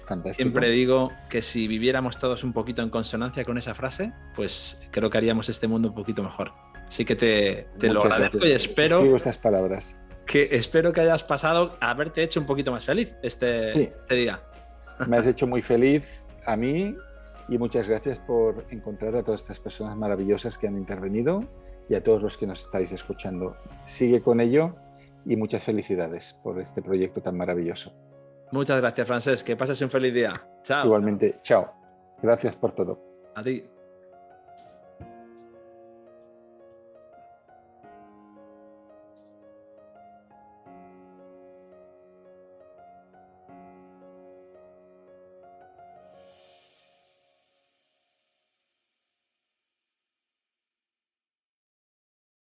Fantástico. Siempre digo que si viviéramos todos un poquito en consonancia con esa frase, pues creo que haríamos este mundo un poquito mejor. Así que te lo agradezco y espero estas palabras. Espero que hayas pasado a haberte hecho un poquito más feliz este día. Me has hecho muy feliz a mí y muchas gracias por encontrar a todas estas personas maravillosas que han intervenido y a todos los que nos estáis escuchando. Sigue con ello y muchas felicidades por este proyecto tan maravilloso. Muchas gracias, Francés. Que pases un feliz día. Chao. Igualmente, chao. Gracias por todo. A ti.